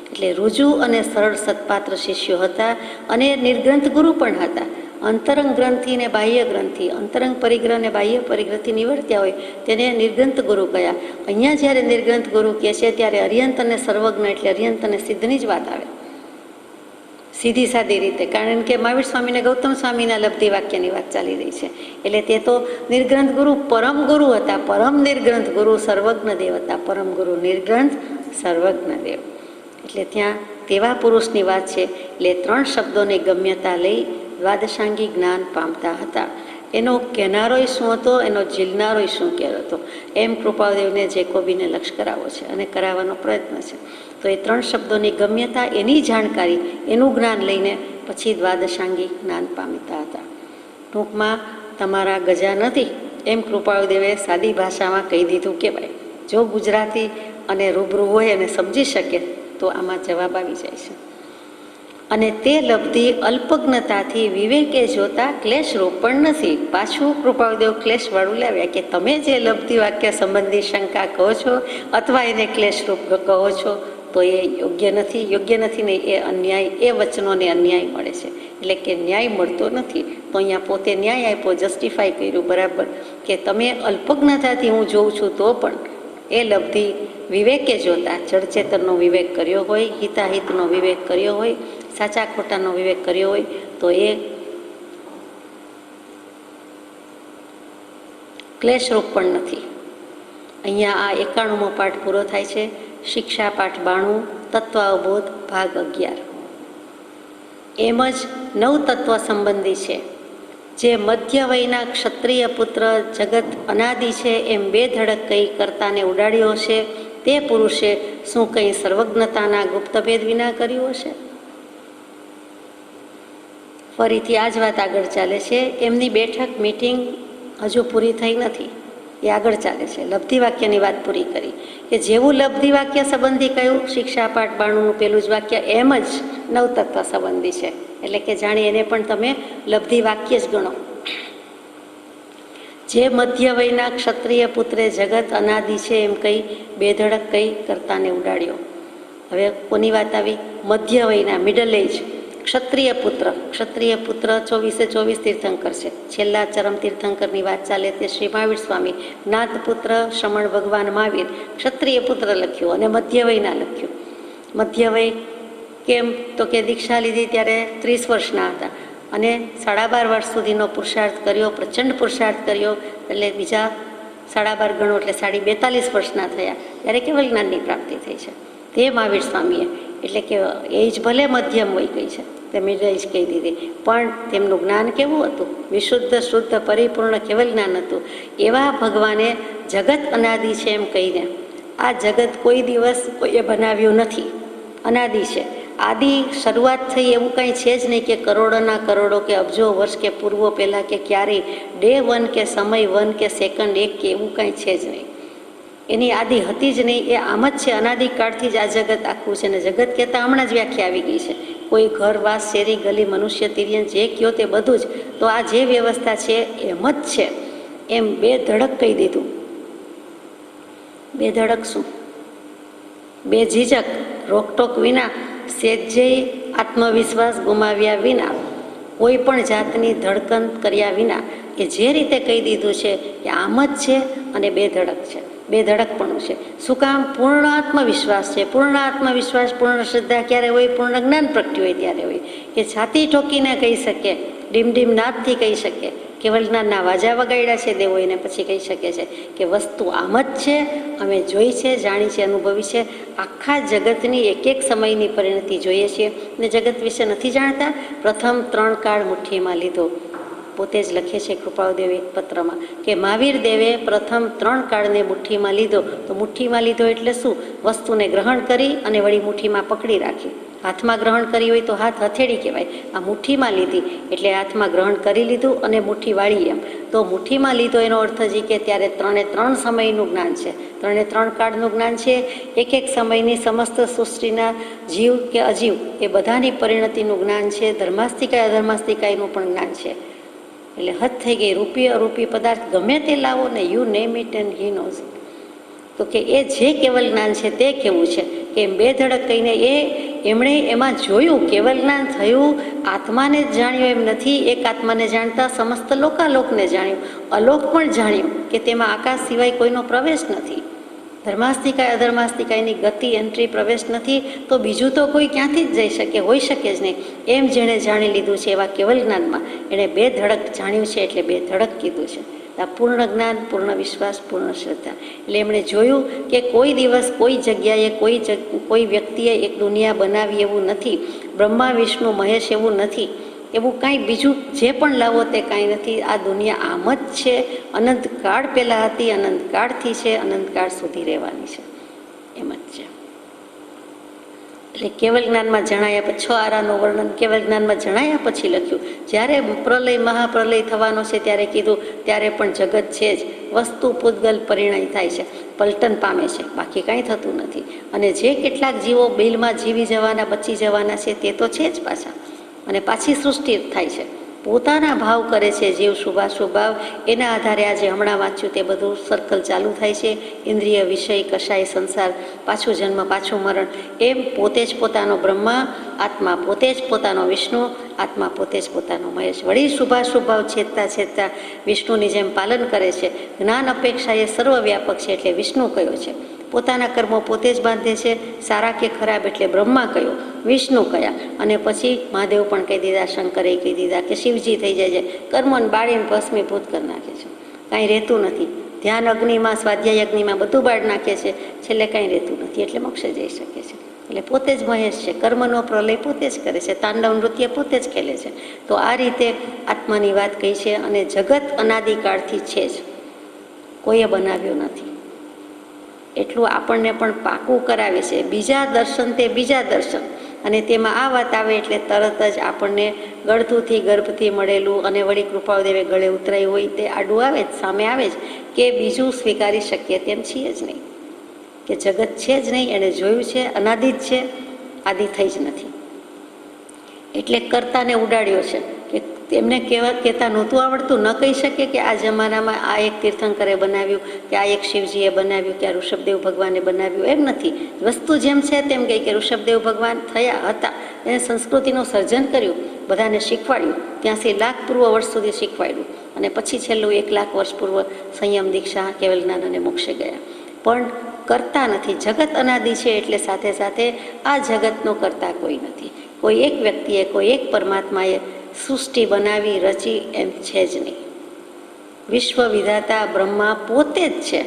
એટલે રુજુ અને સરળ સત્પાત્ર શિષ્યો હતા. અને નિર્ગ્રંથ ગુરુ પણ હતા. અંતરંગ ગ્રંથિ ને બાહ્ય ગ્રંથિ, અંતરંગ પરિગ્રહ ને બાહ્ય પરિગ્રહથી નિવર્ત્યા હોય તેને નિર્ગ્રંથ ગુરુ કયા. અહીંયા જ્યારે નિર્ગ્રંથ ગુરુ કહે છે ત્યારે અર્યંત અને સર્વજ્ઞ એટલે અર્યંત અને સિદ્ધની જ વાત આવે, સીધી સાદી રીતે. કારણ કે મહાવીર સ્વામીને ગૌતમ સ્વામીના લબ્ધિ વાક્યની વાત ચાલી રહી છે. એટલે તે તો નિર્ગ્રંથ ગુરુ પરમ ગુરુ હતા. પરમ નિર્ગ્રંથ ગુરુ સર્વજ્ઞ દેવ હતા. પરમ ગુરુ નિર્ગ્રંથ, સર્વજ્ઞ દેવ. એટલે ત્યાં તેવા પુરુષની વાત છે. એટલે 3 શબ્દોની ગમ્યતા લઈ દ્વાદશાંગી જ્ઞાન પામતા હતા. એનો કહેનારોય શું હતો, એનો ઝીલનારોય શું કહેતો હતો, એમ કૃપાદેવને જેકોબીને લક્ષ્ય કરાવવો છે અને કરાવવાનો પ્રયત્ન છે. તો એ 3 શબ્દોની ગમ્યતા, એની જાણકારી, એનું જ્ઞાન લઈને પછી દ્વાદશાંગી જ્ઞાન પામતા હતા. ટૂંકમાં તમારા ગજા નથી એમ કૃપાળુદેવે સાદી ભાષામાં કહી દીધું કહેવાય. જો ગુજરાતી અને રૂબરૂ હોય અને સમજી શકે તો આમાં જવાબ આવી જાય છે. અને તે લબ્ધિ અલ્પજ્ઞતાથી વિવેકે જોતા ક્લેશરૂપ પણ નથી. પાછું કૃપાળુદેવ ક્લેશવાળું લાવ્યા કે તમે જે લબ્ધિ વાક્ય સંબંધી શંકા કહો છો અથવા એને ક્લેશરૂપ કહો છો તો એ યોગ્ય નથી ને એ અન્યાય, એ વચનોને અન્યાય મળે છે. એટલે કે ન્યાય મળતો નથી. તો અહીંયા પોતે ન્યાય આપ્યો, જસ્ટિફાય કર્યું બરાબર કે તમે અલ્પજ્ઞતાથી હું જોઉં છું તો પણ એ લબ્ધિ વિવેકે જોતા, જડચેતનનો વિવેક કર્યો હોય, હિતાહિતનો વિવેક કર્યો હોય, સાચા ખોટાનો વિવેક કર્યો હોય તો એ ક્લેશરૂપ પણ નથી. અહીંયા આ 91મો પાઠ પૂરો થાય છે. શિક્ષા પાઠ 92, તત્વ અવબોધ ભાગ 11. એમ જ 9 તત્વ સંબંધી છે. જે મધ્ય વયના ક્ષત્રિય પુત્ર જગત અનાદિ છે એમ બે ધડક કંઈ કરતાને ઉડાડ્યો હશે, તે પુરુષે શું કંઈ સર્વજ્ઞતાના ગુપ્તભેદ વિના કર્યું હશે? ફરીથી આ જ વાત આગળ ચાલે છે. એમની બેઠક મિટિંગ હજુ પૂરી થઈ નથી, એ આગળ ચાલે છે. લબ્ધિ વાક્યની વાત પૂરી કરી કે જેવું લબ્ધિ વાક્ય સંબંધી કહ્યું શિક્ષા પાઠ 92નું પેલું જ વાક્ય એમ જ 9 તત્વ સંબંધી છે. એટલે કે જાણી એને પણ તમે લબ્ધિ વાક્ય જ ગણો. જે મધ્ય વયના ક્ષત્રિય પુત્રે જગત અનાદિ છે એમ કહી બેધડક કઈ કરતાને ઉડાડ્યો. હવે કોની વાત આવી? મધ્ય વયના, મિડલ એજ ક્ષત્રિય પુત્ર. ક્ષત્રિય પુત્ર 24 તીર્થંકર છે. છેલ્લા ચરમ તીર્થંકરની વાત ચાલે તે શ્રી મહાવીર સ્વામી. જ્ઞાત પુત્ર શ્રમણ ભગવાન મહાવીર ક્ષત્રિય પુત્ર લખ્યું અને મધ્ય વયના લખ્યું. મધ્ય વય કેમ તો કે દીક્ષા લીધી ત્યારે 30 વર્ષના હતા અને 12.5 વર્ષ સુધીનો પુરુષાર્થ કર્યો, પ્રચંડ પુરુષાર્થ કર્યો. એટલે બીજા 12.5 ગણો એટલે 42 વર્ષના થયા ત્યારે કેવલ જ્ઞાનની પ્રાપ્તિ થઈ છે. તે મહાવીર સ્વામીએ એટલે કે એજ ભલે મધ્યમ હોય ગઈ છે, તે મિડલ એજ કહી દીધી, પણ તેમનું જ્ઞાન કેવું હતું? વિશુદ્ધ, શુદ્ધ, પરિપૂર્ણ કેવલ જ્ઞાન હતું. એવા ભગવાને જગત અનાદિ છે એમ કહીને, આ જગત કોઈ દિવસ કોઈએ બનાવ્યું નથી, અનાદિ છે. આદિ શરૂઆત થઈ એવું કંઈ છે જ નહીં કે કરોડોના કરોડો કે અબજો વર્ષ કે પૂર્વો પહેલાં કે ક્યારેય ડે 1 કે સમય 1 કે સેકન્ડ 1 કે એવું કંઈ છે જ નહીં. એની આદિ હતી જ નહીં. એ આમ જ છે, અનાદિકાળથી જ આ જગત આખું છે. ને જગત કહેતા હમણાં જ વ્યાખ્યા આવી ગઈ છે. કોઈ ઘર, વાસ, શેરી, ગલી, મનુષ્ય, તિર્યન જે કહો તે બધું જ. તો આ જે વ્યવસ્થા છે એમ જ છે એમ બે ધડક કહી દીધું. બે ધડક શું? બે ઝીઝક, રોકટોક વિના, સેજ્જય આત્મવિશ્વાસ ગુમાવ્યા વિના, કોઈ પણ જાતની ધડકન કર્યા વિના એ જે રીતે કહી દીધું છે કે આમ જ છે અને બે ધડક છે. બે ધડકપણું છે. શું કામ? પૂર્ણ આત્મવિશ્વાસ છે. પૂર્ણ આત્મવિશ્વાસ, પૂર્ણ શ્રદ્ધા ક્યારે હોય? પૂર્ણ જ્ઞાન પ્રગટ્યું હોય ત્યારે હોય કે છાતી ઠોકીને કહી શકે, ડીમ નાદથી કહી શકે, કેવલ જ્ઞાનના વાજા વગાડ્યા છે દેવો એને પછી કહી શકે છે કે વસ્તુ આમ જ છે, અમે જોઈ છે, જાણી છે, અનુભવી છે. આખા જગતની એક સમયની પરિણતિ જોઈએ છીએ ને જગત વિશે નથી જાણતા. પ્રથમ 3 કાળ મુઠ્ઠીમાં લીધો. પોતે જ લખે છે કૃપાળુદેવ એક પત્રમાં કે મહાવીર દેવે પ્રથમ 3 કાળને મુઠ્ઠીમાં લીધો. તો મુઠ્ઠીમાં લીધો એટલે શું? વસ્તુને ગ્રહણ કરી અને વળી મુઠ્ઠીમાં પકડી રાખી. હાથમાં ગ્રહણ કરી હોય તો હાથ હથેળી કહેવાય. આ મુઠ્ઠીમાં લીધી એટલે હાથમાં ગ્રહણ કરી લીધું અને મુઠ્ઠી વાળી એમ. તો મુઠ્ઠીમાં લીધો એનો અર્થ જ કે ત્યારે 3 સમયનું જ્ઞાન છે, 3 કાળનું જ્ઞાન છે. એક સમયની સમસ્ત સૃષ્ટિના જીવ કે અજીવ એ બધાની પરિણતિનું જ્ઞાન છે. ધર્માસ્તિકાય અધર્માસ્તિકાયનું પણ જ્ઞાન છે. એટલે હદ થઈ ગઈ. રૂપી અરૂપી પદાર્થ ગમે તે લાવો ને, you name it and he knows. તો કે એ જે કેવલ જ્ઞાન છે તે કેવું છે કે બે ધડક કહીને એમણે એમાં જોયું. કેવલ જ્ઞાન થયું, આત્માને જ જાણ્યો એમ નથી. એક આત્માને જાણતા સમસ્ત લોકાલોકને જાણ્યું, અલોક પણ જાણ્યું કે તેમાં આકાશ સિવાય કોઈનો પ્રવેશ નથી. ધર્માસ્તિકાય અધર્માસ્તિકાયની ગતિ, એન્ટ્રી, પ્રવેશ નથી તો બીજું તો કોઈ ક્યાંથી જ જઈ શકે? હોઈ શકે જ નહીં. એમ જેણે જાણી લીધું છે એવા કેવલ જ્ઞાનમાં એણે બે ધડક જાણ્યું છે એટલે બે ધડક કીધું છે. આ પૂર્ણ જ્ઞાન, પૂર્ણ વિશ્વાસ, પૂર્ણ શ્રદ્ધા. એટલે એમણે જોયું કે કોઈ દિવસ કોઈ જગ્યાએ કોઈ વ્યક્તિએ એક દુનિયા બનાવી એવું નથી. બ્રહ્મા, વિષ્ણુ, મહેશ એવું નથી. એવું કાંઈ બીજું જે પણ લાવો તે કાંઈ નથી. આ દુનિયા આમ જ છે. અનંતકાળ પહેલાં હતી, અનંતકાળથી છે, અનંતકાળ સુધી રહેવાની છે. એમ જ છે. એટલે કેવલ જ્ઞાનમાં જણાયા પછી 6 આરાનું વર્ણન કેવલ જ્ઞાનમાં જણાયા પછી લખ્યું. જ્યારે પ્રલય મહાપ્રલય થવાનો છે ત્યારે કીધું ત્યારે પણ જગત છે જ, વસ્તુ પૂતગલ પરિણય થાય છે, પલટન પામે છે, બાકી કાંઈ થતું નથી. અને જે કેટલાક જીવો બિલમાં જીવી જવાના બચી જવાના છે તે તો છે જ પાછા, અને પાછી સૃષ્ટિ થાય છે. પોતાના ભાવ કરે છે જીવ, શુભાશુભ ભાવ, એના આધારે આજે હમણાં વાંચ્યું તે બધું સર્કલ ચાલુ થાય છે. ઇન્દ્રિય વિષય કશાય સંસાર, પાછું જન્મ પાછું મરણ, એમ પોતે જ પોતાનો બ્રહ્મા, આત્મા પોતે જ પોતાનો વિષ્ણુ, આત્મા પોતે જ પોતાનો મહેશ. વળી શુભાશુભ ભાવ છેદતા છેદતા વિષ્ણુની જેમ પાલન કરે છે. જ્ઞાન અપેક્ષા એ સર્વવ્યાપક છે એટલે વિષ્ણુ કયો છે. પોતાના કર્મો પોતે જ બાંધે છે, સારા કે ખરાબ એટલે બ્રહ્મા કયો, વિષ્ણુ કયા, અને પછી મહાદેવ પણ કહી દીધા, શંકરે કહી દીધા કે શિવજી થઈ જાય છે. કર્મોને બાળીને ભસ્મીભૂત કરી નાખે છે, કાંઈ રહેતું નથી. ધ્યાન અગ્નિમાં, સ્વાધ્યાય અગ્નિમાં બધું બાળ નાખે છે, છેલ્લે કાંઈ રહેતું નથી, એટલે મોક્ષે જઈ શકે છે. એટલે પોતે જ મહેશ છે, કર્મનો પ્રલય પોતે જ કરે છે, તાંડવ નૃત્ય પોતે જ ખેલે છે. તો આ રીતે આત્માની વાત કહી છે. અને જગત અનાદિકાળથી છે જ, કોઈએ બનાવ્યો નથી, એટલું આપણને પણ પાકું કરાવે છે. બીજા દર્શન તે બીજા દર્શન, અને તેમાં આ વાત આવે એટલે તરત જ આપણને ગળથુથી ગર્ભથી મળેલું અને વળી કૃપાળદેવે ગળે ઉતરાયું હોય તે આડું આવે જ, સામે આવે જ, કે બીજું સ્વીકારી શકીએ તેમ છીએ જ નહીં, કે જગત છે જ નહીં, એણે જોયું છે, અનાદિ જ છે, આદિ થઈ જ નથી. એટલે કર્તાને ઉડાડ્યો છે કે તેમને કહેતા નહોતું આવડતું, ન કહી શકે કે આ જમાનામાં આ એક તીર્થંકરે બનાવ્યું, કે આ એક શિવજીએ બનાવ્યું, કે આ ઋષભદેવ ભગવાને બનાવ્યું, એમ નથી. વસ્તુ જેમ છે તેમ કહી કે ઋષભદેવ ભગવાન થયા હતા, એને સંસ્કૃતિનું સર્જન કર્યું, બધાને શીખવાડ્યું, ત્યાંથી લાખ પૂર્વ વર્ષ સુધી શીખવાડ્યું, અને પછી છેલ્લું 1 લાખ વર્ષ પૂર્વ સંયમ દીક્ષા કેવલ જ્ઞાન અને મોક્ષે ગયા. પણ કરતા નથી. જગત અનાદિ છે એટલે સાથે સાથે આ જગતનો કરતા કોઈ નથી. કોઈ એક વ્યક્તિએ, કોઈ એક પરમાત્માએ સૃષ્ટિ બનાવી રચી એમ છે જ નહીં. વિશ્વ વિધાતા બ્રહ્મા પોતે જ છે.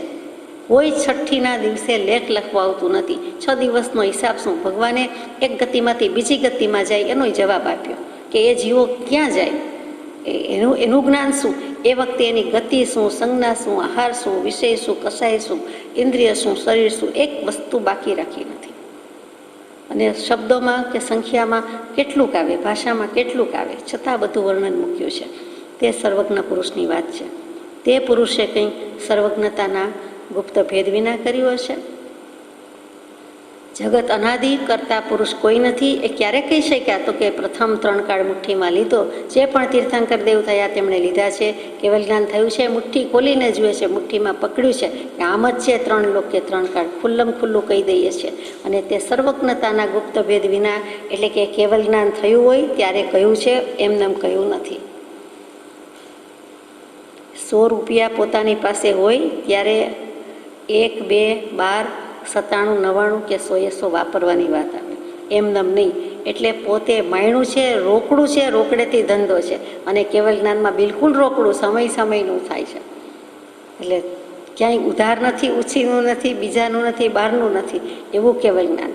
કોઈ છઠ્ઠીના દિવસે લેખ લખવા આવતું નથી. 6 દિવસનો હિસાબ શું? ભગવાને એક ગતિમાંથી બીજી ગતિમાં જાય એનો જવાબ આપ્યો, કે એ જીવો ક્યાં જાય, એનું જ્ઞાન શું, એ વખતે એની ગતિ શું, સંજ્ઞા શું, આહાર શું, વિષય શું, કસાય શું, ઇન્દ્રિય શું, શરીર શું, એક વસ્તુ બાકી રાખી નથી. અને શબ્દોમાં કે સંખ્યામાં કેટલુંક આવે, ભાષામાં કેટલુંક આવે, છતાં બધું વર્ણન મૂક્યું છે. તે સર્વજ્ઞ પુરુષની વાત છે. તે પુરુષે કંઈ સર્વજ્ઞતાના ગુપ્ત ભેદ વિના કર્યું હશે. જગત અનાદિ કરતા પુરુષ કોઈ નથી. એ ક્યારે કહી શક્યા? તો કે પ્રથમ 3 કાળ મુઠ્ઠીમાં લીધો. જે પણ તીર્થંકર દેવ થયા તેમણે લીધા છે. કેવલ જ્ઞાન થયું છે, મુઠ્ઠી ખોલીને જુએ છે, મુઠ્ઠીમાં પકડ્યું છે કે આમ જ છે 3 લોક કે 3 કાળ, ખુલ્લમ ખુલ્લું કહી દઈએ છીએ. અને તે સર્વજ્ઞતાના ગુપ્ત ભેદ વિના, એટલે કે કેવલ જ્ઞાન થયું હોય ત્યારે કહ્યું છે, એમને કહ્યું નથી. 100 રૂપિયા પોતાની પાસે હોય ત્યારે 1, 2, 12, 97, 99 કે 100 વાપરવાની વાત આવે, એમનેમ નહીં. એટલે પોતે માયણું છે, રોકડું છે, રોકડેથી ધંધો છે. અને કેવલ જ્ઞાનમાં બિલકુલ રોકડું, સમયનું થાય છે. એટલે ક્યાંય ઉધાર નથી, ઉછીનું નથી, બીજાનું નથી, બહારનું નથી, એવું કેવલ જ્ઞાન.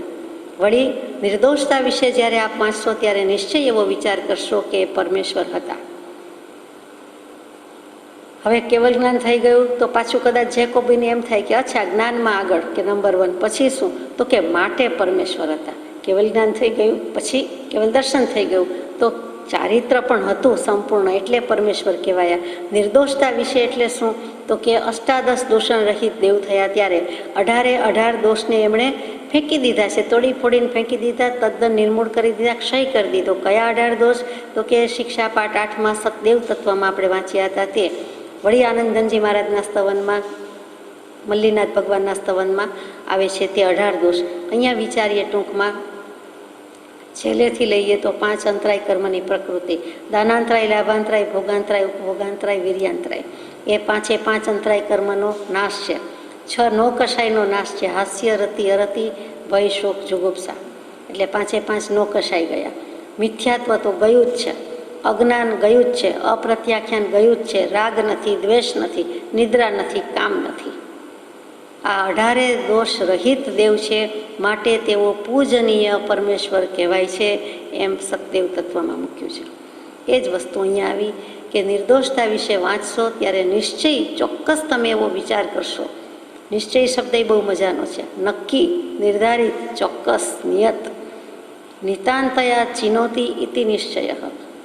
વળી નિર્દોષતા વિશે જ્યારે આપ વાંચશો ત્યારે નિશ્ચય એવો વિચાર કરશો કે પરમેશ્વર હતા. હવે કેવલ જ્ઞાન થઈ ગયું તો પાછું કદાચ જેકોબીને એમ થાય કે અચ્છા જ્ઞાનમાં આગળ, કે નંબર 1 પછી શું? તો કે માટે પરમેશ્વર હતા. કેવલ જ્ઞાન થઈ ગયું પછી કેવલ દર્શન થઈ ગયું તો ચારિત્ર પણ હતું સંપૂર્ણ, એટલે પરમેશ્વર કહેવાયા. નિર્દોષતા વિશે એટલે શું? તો કે અષ્ટાદશ દોષણ રહિત દેવ થયા ત્યારે 18 દોષને એમણે ફેંકી દીધા છે, તોડી ફોડીને ફેંકી દીધા, તદ્દન નિર્મૂળ કરી દીધા, ક્ષય કરી દીધો. કયા 18 દોષ? તો કે શિક્ષા પાઠ 8માં સતદેવ તત્વમાં આપણે વાંચ્યા હતા તે. વળી આનંદનજી મહારાજના સ્તવનમાં, મલ્લીનાથ ભગવાનના સ્તવનમાં આવે છે તે 18 દોષ. અહીંયા વિચારીએ ટૂંકમાં, છેલ્લેથી લઈએ તો 5 અંતરાય કર્મની પ્રકૃતિ, દાનાંતરાય, લાભાંતરાય, ભોગાંતરાય, ઉપભોગાંતરાય, વીર્યાંતરાય, એ 5 અંતરાય કર્મનો નાશ છે. 6 નો કષાયનો નાશ છે, હાસ્ય, રતિ, અરતિ, ભય, શોક, જુગુપ્સા, એટલે 5 નો કષાય ગયા. મિથ્યાત્વ તો ગયું જ છે, અજ્ઞાન ગયું જ છે, અપ્રત્યાખ્યાન ગયું જ છે, રાગ નથી, દ્વેષ નથી, નિદ્રા નથી, કામ નથી. આ 18 દોષ રહિત દેવ છે, માટે તેઓ પૂજનીય પરમેશ્વર કહેવાય છે, એમ સતદેવ તત્વમાં મૂક્યું છે. એ જ વસ્તુ અહીંયા આવી કે નિર્દોષતા વિશે વાંચશો ત્યારે નિશ્ચય ચોક્કસ તમે એવો વિચાર કરશો. નિશ્ચય શબ્દ એ બહુ મજાનો છે, નક્કી, નિર્ધારિત, ચોક્કસ, નિયત. નિતાંતયા ચિનોતી ઇતિ નિશ્ચય.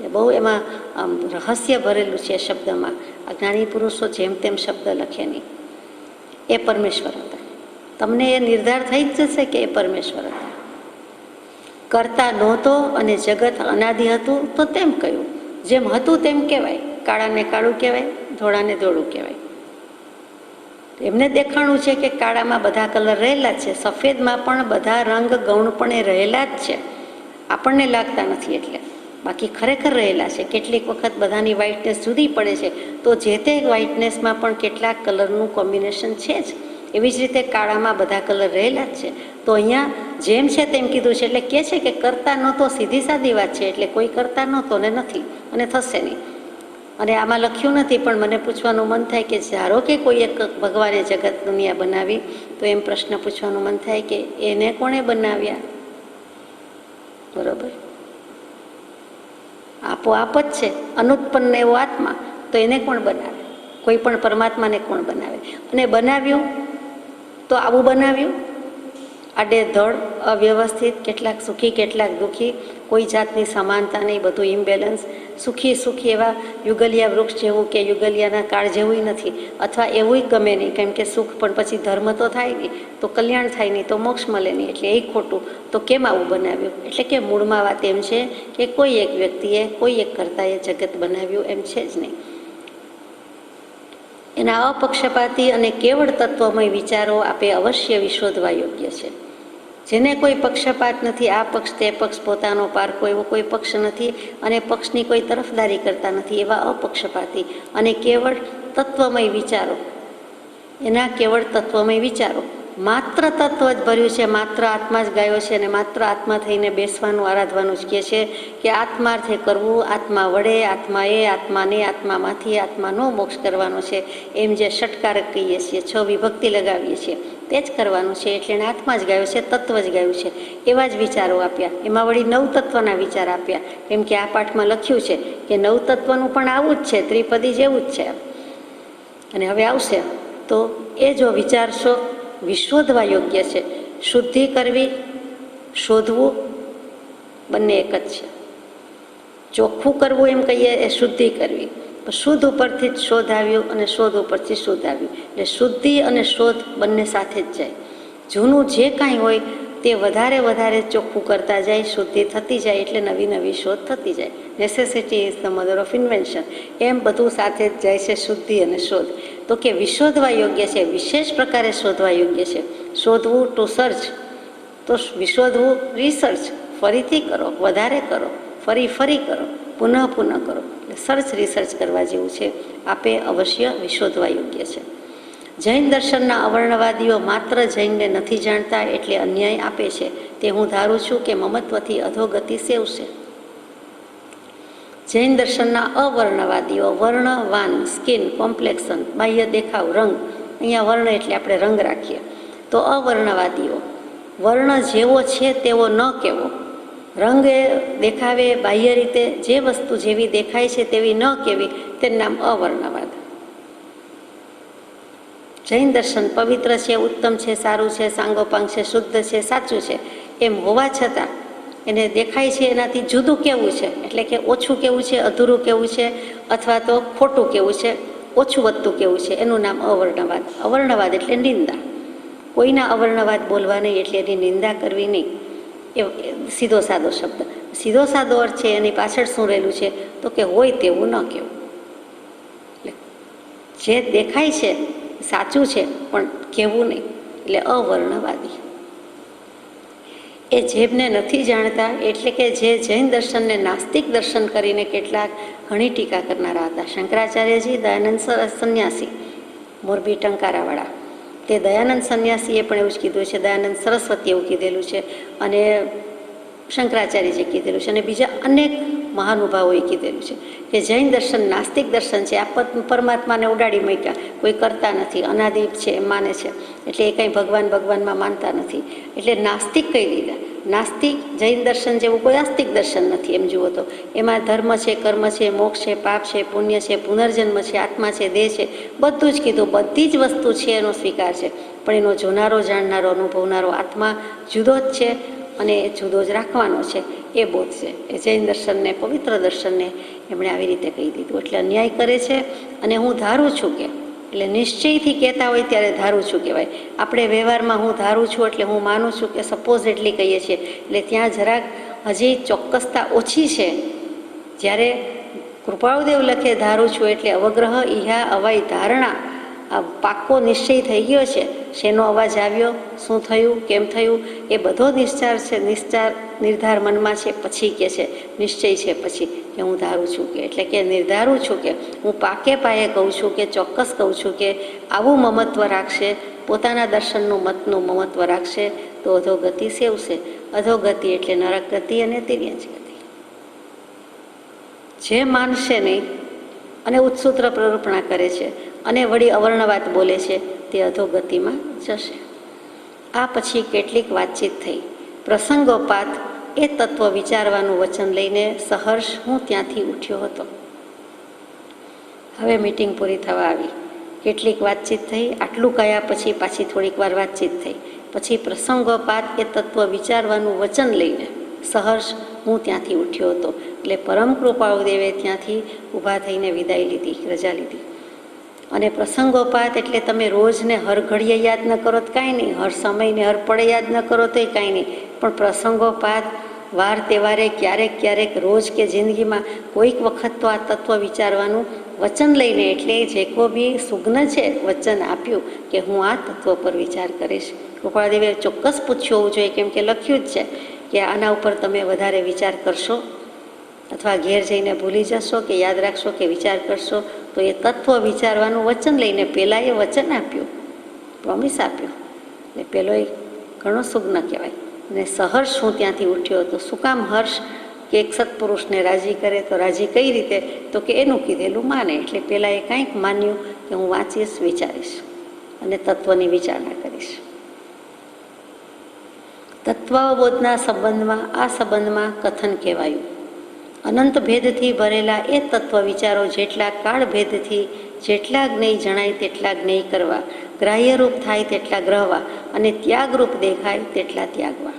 એ બહુ એમાં રહસ્ય ભરેલું છે શબ્દમાં. આ જ્ઞાની પુરુષો જેમ તેમ શબ્દ લખે નહીં. એ પરમેશ્વર હતા. તમને એ નિર્ધાર થઈ જ જશે કે એ પરમેશ્વર હતા. કરતા નહોતો અને જગત અનાદિ હતું તો તેમ કહ્યું. જેમ હતું તેમ કહેવાય. કાળાને કાળું કહેવાય, ધોળાને ધોળું કહેવાય. એમને દેખાણું છે કે કાળામાં બધા કલર રહેલા જ છે, સફેદમાં પણ બધા રંગ ગૌણપણે રહેલા જ છે, આપણને લાગતા નથી એટલે. બાકી ખરેખર રહેલા છે. કેટલીક વખત બધાની વ્હાઇટનેસ જુદી પડે છે, તો જે તે વ્હાઇટનેસમાં પણ કેટલાક કલરનું કોમ્બિનેશન છે જ. એવી જ રીતે કાળામાં બધા કલર રહેલા જ છે. તો અહીંયા જેમ છે તેમ કીધું છે. એટલે કહે છે કે કરતા નહોતો સીધી સાદી વાત છે. એટલે કોઈ કરતા નહોતો ને નથી અને થશે નહીં. અને આમાં લખ્યું નથી, પણ મને પૂછવાનું મન થાય કે ધારો કે કોઈ એક ભગવાને જગત દુનિયા બનાવી, તો એમ પ્રશ્ન પૂછવાનું મન થાય કે એને કોણે બનાવ્યા? બરોબર, આપોઆપ જ છે. અનુત્પન્ન એવો આત્મા, તો એને કોણ બનાવે? કોઈ પણ પરમાત્માને કોણ બનાવે? અને બનાવ્યું તો આવું બનાવ્યું, આડેધડ, અવ્યવસ્થિત, કેટલાક સુખી કેટલાક દુઃખી, કોઈ જાતની સમાનતા નહીં, બધું ઇમ્બેલેન્સ. સુખી એવા યુગલિયા વૃક્ષ જેવું કે યુગલિયાના કાળ જેવું નથી, અથવા એવું ગમે નહીં. કેમ કે સુખ પણ પછી ધર્મ તો થાય નહીં, તો કલ્યાણ થાય નહીં, તો મોક્ષ મળે નહીં. એટલે એ ખોટું. તો કેમ આવું બનાવ્યું? એટલે કે મૂળમાં વાત એમ છે કે કોઈ એક વ્યક્તિએ, કોઈ એક કર્તાએ જગત બનાવ્યું એમ છે જ નહીં. એના અપક્ષપાતી અને કેવળ તત્વમય વિચારો આપે અવશ્ય વિશોધવા યોગ્ય છે. જેને કોઈ પક્ષપાત નથી, આ પક્ષ તે પક્ષ, પોતાનો પારખો એવો કોઈ પક્ષ નથી, અને પક્ષની કોઈ તરફદારી કરતા નથી, એવા અપક્ષપાતી અને કેવળ તત્વમય વિચારો, એના કેવળ તત્વમય વિચારો. માત્ર તત્વ જ ભર્યું છે, માત્ર આત્મા જ ગાયો છે, અને માત્ર આત્મા થઈને બેસવાનું, આરાધવાનું જ કહે છે કે આત્માર્થે કરવું, આત્મા વડે, આત્માએ, આત્માને, આત્મામાંથી આત્માનો મોક્ષ કરવાનો છે. એમ જે ષટકારક કહીએ છીએ, 6 વિભક્તિ લગાવીએ છીએ, તે જ કરવાનું છે. એટલે એને આત્મા જ ગાયો છે, તત્વ જ ગાયું છે. એવા જ વિચારો આપ્યા. એમાં વળી 9 તત્વના વિચાર આપ્યા. કેમ કે આ પાઠમાં લખ્યું છે કે 9 તત્વનું પણ આવું જ છે, ત્રિપદી જેવું જ છે. અને હવે આવશે તો એ જો વિચારશો વિશોધવા યોગ્ય છે. શુદ્ધિ કરવી, શોધવું, બંને એક જ છે. ચોખ્ખું કરવું એમ કહીએ એ શુદ્ધિ કરવી. શુદ્ધ ઉપરથી જ શોધ આવ્યું અને શોધ ઉપરથી શુદ્ધ આવ્યું. એટલે શુદ્ધિ અને શોધ બંને સાથે જ જાય. જૂનું જે કાંઈ હોય તે વધારે વધારે ચોખ્ખું કરતા જાય, શુદ્ધિ થતી જાય, એટલે નવી નવી શોધ થતી જાય. Necessity is the mother of invention. એમ બધું સાથે જ જાય છે, શુદ્ધિ અને શોધ. તો કે વિશોધવા યોગ્ય છે, વિશેષ પ્રકારે શોધવા યોગ્ય છે. શોધવું ટુ સર્ચ, તો વિશોધવું રિસર્ચ. ફરીથી કરો, વધારે કરો, ફરી કરો, પુનઃ કરો. એટલે સર્ચ રિસર્ચ કરવા જેવું છે. આપે અવશ્ય વિશોધવા યોગ્ય છે. જૈન દર્શનના અવર્ણવાદીઓ માત્ર જૈનને નથી જાણતા એટલે અન્યાય આપે છે. તે હું ધારું છું કે મમત્વથી અધોગતિ સેવશે. જૈન દર્શનના અવર્ણવાદીઓ, વર્ણવાન, સ્કિન, કોમ્પ્લેક્શન, બાહ્ય દેખાવ, રંગ, અહીંયા વર્ણ એટલે આપણે રંગ રાખીએ, તો અવર્ણવાદીઓ વર્ણ જેવો છે તેવો ન કહેવો, રંગ એ દેખાવે, બાહ્ય રીતે જે વસ્તુ જેવી દેખાય છે તેવી ન કહેવી, તેનું નામ અવર્ણવાદ. જૈન દર્શન પવિત્ર છે, ઉત્તમ છે, સારું છે, સાંગોપાંગ છે, શુદ્ધ છે, સાચું છે, એમ હોવા છતાં એને દેખાય છે એનાથી જુદું કેવું છે, એટલે કે ઓછું કેવું છે, અધૂરું કેવું છે, અથવા તો ખોટું કેવું છે, ઓછું વધતું કેવું છે, એનું નામ અવર્ણવાદ. અવર્ણવાદ એટલે નિંદા. કોઈના અવર્ણવાદ બોલવા નહીં, એટલે એની નિંદા કરવી નહીં. એ સીધો સાદો શબ્દ. સીધો સાદો અર્થ છે એની પાછળ શું રહેલું છે, તો કે હોય તેવું ન કહેવું. જે દેખાય છે સાચું છે પણ કહેવું નહીં, એટલે અવર્ણવાદી. એ જેમને નથી જાણતા, એટલે કે જે જૈન દર્શનને નાસ્તિક દર્શન કરીને કેટલાક ઘણી ટીકા કરનારા હતા. શંકરાચાર્યજી, દયાનંદ સંન્યાસી, મોરબી ટંકારાવાળા, તે દયાનંદ સંન્યાસીએ પણ એવું જ કીધું છે, દયાનંદ સરસ્વતી એવું કીધેલું છે, અને શંકરાચાર્યજીએ કીધેલું છે, અને બીજા અનેક મહાનુભાવોએ કીધેલું છે કે જૈન દર્શન નાસ્તિક દર્શન છે. આ પરમાત્માને ઉડાડી મૂક્યા, કોઈ કરતા નથી, અનાદિપ છે એમ માને છે, એટલે એ કંઈ ભગવાનમાં માનતા નથી, એટલે નાસ્તિક કહી દીધા. નાસ્તિક જૈન દર્શન જેવું કોઈ આસ્તિક દર્શન નથી. એમ જુઓ તો એમાં ધર્મ છે, કર્મ છે, મોક્ષ છે, પાપ છે, પુણ્ય છે, પુનર્જન્મ છે, આત્મા છે, દેહ છે, બધું જ કીધું. બધી જ વસ્તુ છે એનો સ્વીકાર છે, પણ એનો જોનારો, જાણનારો, અનુભવનારો આત્મા જુદો જ છે. અને એ જુદો જ રાખવાનો છે, એ બોધ છે. એ જૈન દર્શનને, પવિત્ર દર્શનને એમણે આવી રીતે કહી દીધું. એટલે અન્યાય કરે છે અને હું ધારું છું કે, એટલે નિશ્ચયથી કહેતા હોય ત્યારે ધારું છું કહેવાય. આપણે વ્યવહારમાં હું ધારું છું એટલે હું માનું છું કે સપોઝિટલી કહીએ છીએ, એટલે ત્યાં જરાક હજી ચોક્કસતા ઓછી છે. જ્યારે કૃપાળુદેવ લખે ધારું છું એટલે અવગ્રહ ઇહા અવય ધારણા, આ પાક્કો નિશ્ચય થઈ ગયો છે. શેનો અવાજ આવ્યો, શું થયું, કેમ થયું, એ બધો નિશ્ચાર છે, નિર્ધાર મનમાં છે. પછી કે છે નિશ્ચય છે, પછી કે હું ધારું છું કે, એટલે કે નિર્ધારું છું કે હું પાકે પાયે કહું છું કે ચોક્કસ કહું છું કે આવું મમત્વ રાખશે, પોતાના દર્શનનું મતનું મમત્વ રાખશે તો અધોગતિ સેવશે. અધોગતિ એટલે નરક ગતિ અને તિર્યંચ ગતિ. જે માનશે નહીં અને ઉત્સૂત્ર પ્રરૂપણા કરે છે અને વળી અવર્ણવાદ બોલે છે તે અધોગતિમાં જશે. આ પછી કેટલીક વાતચીત થઈ. પ્રસંગોપાત એ તત્વ વિચારવાનું વચન લઈને સહર્ષ હું ત્યાંથી ઉઠ્યો હતો. હવે મીટિંગ પૂરી થવા આવી. કેટલીક વાતચીત થઈ. આટલું કહ્યા પછી પાછી થોડીક વાર વાતચીત થઈ. પછી પ્રસંગોપાત એ તત્વ વિચારવાનું વચન લઈને સહર્ષ હું ત્યાંથી ઉઠ્યો હતો. એટલે પરમ કૃપાળુદેવે ત્યાંથી ઊભા થઈને વિદાય લીધી, રજા લીધી. અને પ્રસંગોપાત એટલે તમે રોજને હર ઘડીએ યાદ ન કરો તો કાંઈ નહીં, હર સમયને હર પડે યાદ ન કરો તોય કાંઈ નહીં, પણ પ્રસંગોપાત વાર તહેવારે ક્યારેક ક્યારેક રોજ કે જિંદગીમાં કોઈક વખત તો આ તત્વ વિચારવાનું વચન લઈને, એટલે જે કોઈ બી સુગ્ન છે વચન આપ્યું કે હું આ તત્વ પર વિચાર કરીશ. કૃપાળદેવે ચોક્કસ પૂછ્યું હોવું જોઈએ, કેમ કે લખ્યું જ છે કે આના ઉપર તમે વધારે વિચાર કરશો અથવા ઘેર જઈને ભૂલી જશો કે યાદ રાખશો કે વિચાર કરશો. તો એ તત્વ વિચારવાનું વચન લઈને પહેલાં એ વચન આપ્યું, પ્રોમિસ આપ્યું. એટલે પહેલો એ ઘણો સુગ્ન કહેવાય. અને સહર્ષ હું ત્યાંથી ઉઠ્યો હતો. શું કામ હર્ષ? કે એક સત્પુરુષને રાજી કરે તો રાજી કઈ રીતે? તો કે એનું કીધેલું માને. એટલે પહેલાં એ કાંઈક માન્યું કે હું વાંચીશ, વિચારીશ અને તત્વની વિચારણા કરીશ. તત્વાવબોધના સંબંધમાં આ સંબંધમાં કથન કહેવાયું. અનંત ભેદથી ભરેલા એ તત્વ વિચારો જેટલા કાળ ભેદથી જેટલા જ્ઞેય જણાય તેટલા જ્ઞેય કરવા, ગ્રાહ્યરૂપ થાય તેટલા ગ્રહવા અને ત્યાગરૂપ દેખાય તેટલા ત્યાગવા.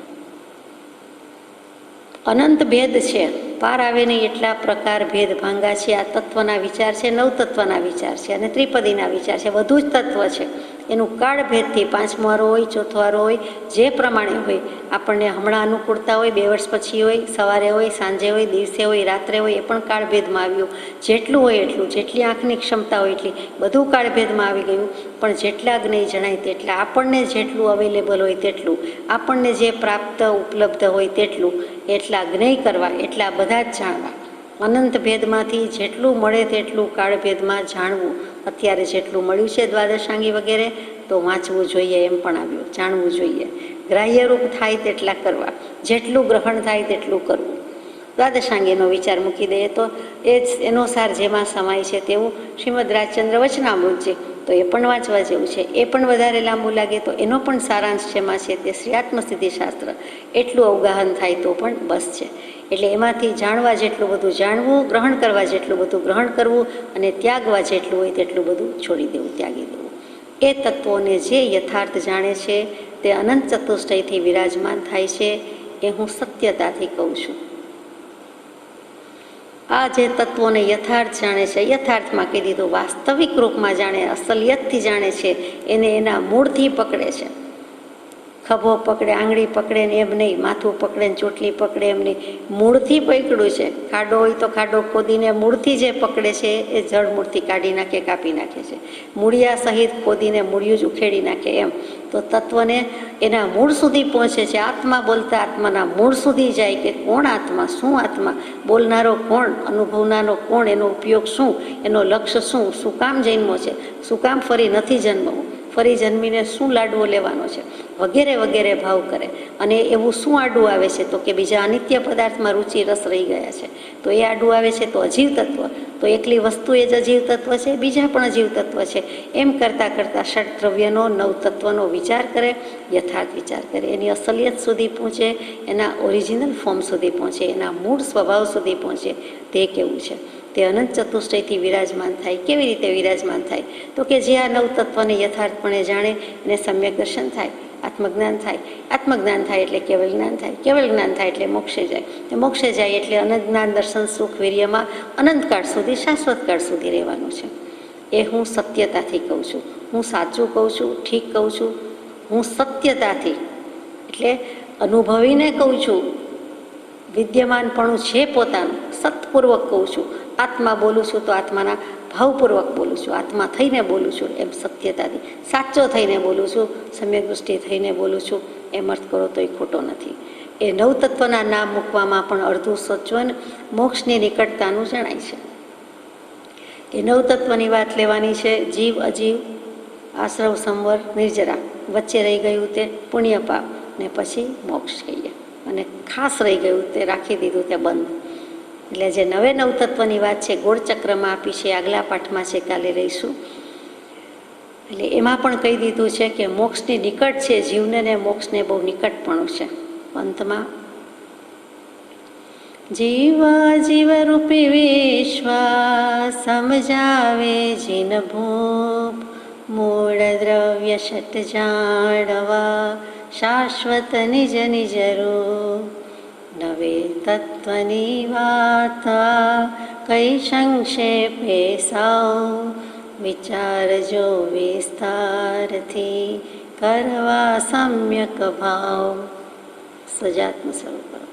અનંત ભેદ છે, પાર આવે નહીં એટલા પ્રકાર ભેદ ભાંગા છે. આ તત્વના વિચાર છે, નવતત્વના વિચાર છે અને ત્રિપદીના વિચાર છે. વધુ જ તત્વ છે. એનું કાળ ભેદથી 5મો વારો હોય, 4થો વારો હોય, જે પ્રમાણે હોય, આપણને હમણાં અનુકૂળતા હોય, 2 વર્ષ પછી હોય, સવારે હોય, સાંજે હોય, દિવસે હોય, રાત્રે હોય, એ પણ કાળભેદમાં આવ્યું. જેટલું હોય એટલું, જેટલી આંખની ક્ષમતા હોય એટલી, બધું કાળભેદમાં આવી ગયું. પણ જેટલા જ્ઞેય જણાય તેટલા, આપણને જેટલું અવેલેબલ હોય તેટલું, આપણને જે પ્રાપ્ત ઉપલબ્ધ હોય તેટલું, એટલા જ્ઞેય કરવા, એટલા બધા જ જાણવા. અનંત ભેદમાંથી જેટલું મળે તેટલું કાળભેદમાં જાણવું. અત્યારે જેટલું મળ્યું છે દ્વાદશાંગી વગેરે, તો વાંચવું જોઈએ એમ પણ આવ્યું, જાણવું જોઈએ. ગ્રાહ્યરૂપ થાય તેટલા કરવા, જેટલું ગ્રહણ થાય તેટલું કરવું. દ્વાદશાંગીનો વિચાર મૂકી દઈએ તો એ જ એનો સાર જેમાં સમાય છે તેવું શ્રીમદ રાજચંદ્ર વચનામૃત છે, તો એ પણ વાંચવા જેવું છે. એ પણ વધારે લાંબુ લાગે તો એનો પણ સારાંશ જેમાં છે તે શ્રી આત્મસિદ્ધિશાસ્ત્ર. એટલું અવગાહન થાય તો પણ બસ છે. એટલે એમાંથી જાણવા જેટલું બધું જાણવું, ગ્રહણ કરવા જેટલું બધું ગ્રહણ કરવું અને ત્યાગવા જેટલું હોય તેટલું બધું છોડી દેવું, ત્યાગી દેવું. એ તત્વોને જે યથાર્થ જાણે છે તે અનંત ચતુષ્ટયથી વિરાજમાન થાય છે, એ હું સત્યતાથી કહું છું. આ જે તત્વોને યથાર્થ જાણે છે, યથાર્થમાં કહી દીધું, વાસ્તવિક રૂપમાં જાણે, અસલિયતથી જાણે છે, એને એના મૂળથી પકડે છે. ખભો પકડે, આંગળી પકડે ને એમ નહીં, માથું પકડે ને ચોટલી પકડે એમ નહીં, મૂળથી પકડ્યું છે. ખાડો હોય તો ખાડો ખોદીને મૂળથી જે પકડે છે એ જળ મૂળથી કાઢી નાખે, કાપી નાખે છે. મૂળિયા સહિત ખોદીને મૂળિયું જ ઉખેડી નાખે એમ. તો તત્વને એના મૂળ સુધી પહોંચે છે. આત્મા બોલતા આત્માના મૂળ સુધી જાય કે કોણ આત્મા, શું આત્મા, બોલનારો કોણ, અનુભવનારો કોણ, એનો ઉપયોગ શું, એનો લક્ષ્ય શું, શું કામ જન્મો છે, શું કામ ફરી નથી જન્મવું, ફરી જન્મીને શું લાડવો લેવાનો છે, વગેરે વગેરે ભાવ કરે. અને એવું શું આડું આવે છે? તો કે બીજા અનિત્ય પદાર્થમાં રુચિ રસ રહી ગયા છે, તો એ આડું આવે છે. તો અજીવ તત્વ, તો એકલી વસ્તુ એ જ અજીવ તત્વ છે, બીજા પણ અજીવ તત્વ છે. એમ કરતાં કરતાં ષટ દ્રવ્યનો, નવ તત્વનો વિચાર કરે, યથાર્થ વિચાર કરે, એની અસલિયત સુધી પહોંચે, એના ઓરિજિનલ ફોર્મ સુધી પહોંચે, એના મૂળ સ્વભાવ સુધી પહોંચે. તે કેવું છે? તે અનંત ચતુષ્ટયથી વિરાજમાન થાય. કેવી રીતે વિરાજમાન થાય? તો કે જે આ નવ તત્વને યથાર્થપણે જાણે એને સમ્યક દર્શન થાય. આત્મજ્ઞાન થાય, આત્મજ્ઞાન થાય એટલે કેવલ જ્ઞાન થાય, કેવલ જ્ઞાન થાય એટલે મોક્ષે જાય, મોક્ષે જાય એટલે અનંત જ્ઞાન દર્શન સુખ વીર્યમાં અનંતકાળ સુધી શાશ્વતકાળ સુધી રહેવાનું છે. એ હું સત્યતાથી કહું છું, હું સાચું કહું છું, ઠીક કહું છું, હું સત્યતાથી એટલે અનુભવીને કહું છું, વિદ્યમાનપણું છે પોતાનું સતપૂર્વક કહું છું. આત્મા બોલું છું તો આત્માના ભાવપૂર્વક બોલું છું, આત્મા થઈને બોલું છું એમ સત્યતાથી, સાચો થઈને બોલું છું, સમ્યક દૃષ્ટિ થઈને બોલું છું એમ અર્થ કરો તો એ ખોટો નથી. એ નવતત્વના નામ મૂકવામાં પણ અડધું સચવન મોક્ષની નિકટતાનું જણાય છે. એ નવતત્વની વાત લેવાની છે. જીવ અજીવ, આશ્રવ સંવર નિર્જરા, વચ્ચે રહી ગયું તે પુણ્ય પાપ ને પછી મોક્ષ કહીએ, અને ખાસ રહી ગયું તે રાખી દીધું તે બંધ. એટલે જે નવે નવતત્વની વાત છે ગોળચક્રમાં આપી છે, આગલા પાઠમાં છે, કાલે લઈશું. એટલે એમાં પણ કહી દીધું છે કે મોક્ષની નિકટ છે જીવને, ને મોક્ષને બહુ નિકટપણું છે. અંતમાં જીવ જીવરૂપી વિશ્વા સમજાવે જીન ભૂપ, મૂળ દ્રવ્ય શટ જાણવા શાશ્વત નિજ નિજ રૂપ. નવે તત્વની વાર્તા કઈ સંક્ષેપે સાવ, વિચારજો વિસ્તારથી કરવા સમ્યક ભાવ. સજાત્મ સ્વરૂપ.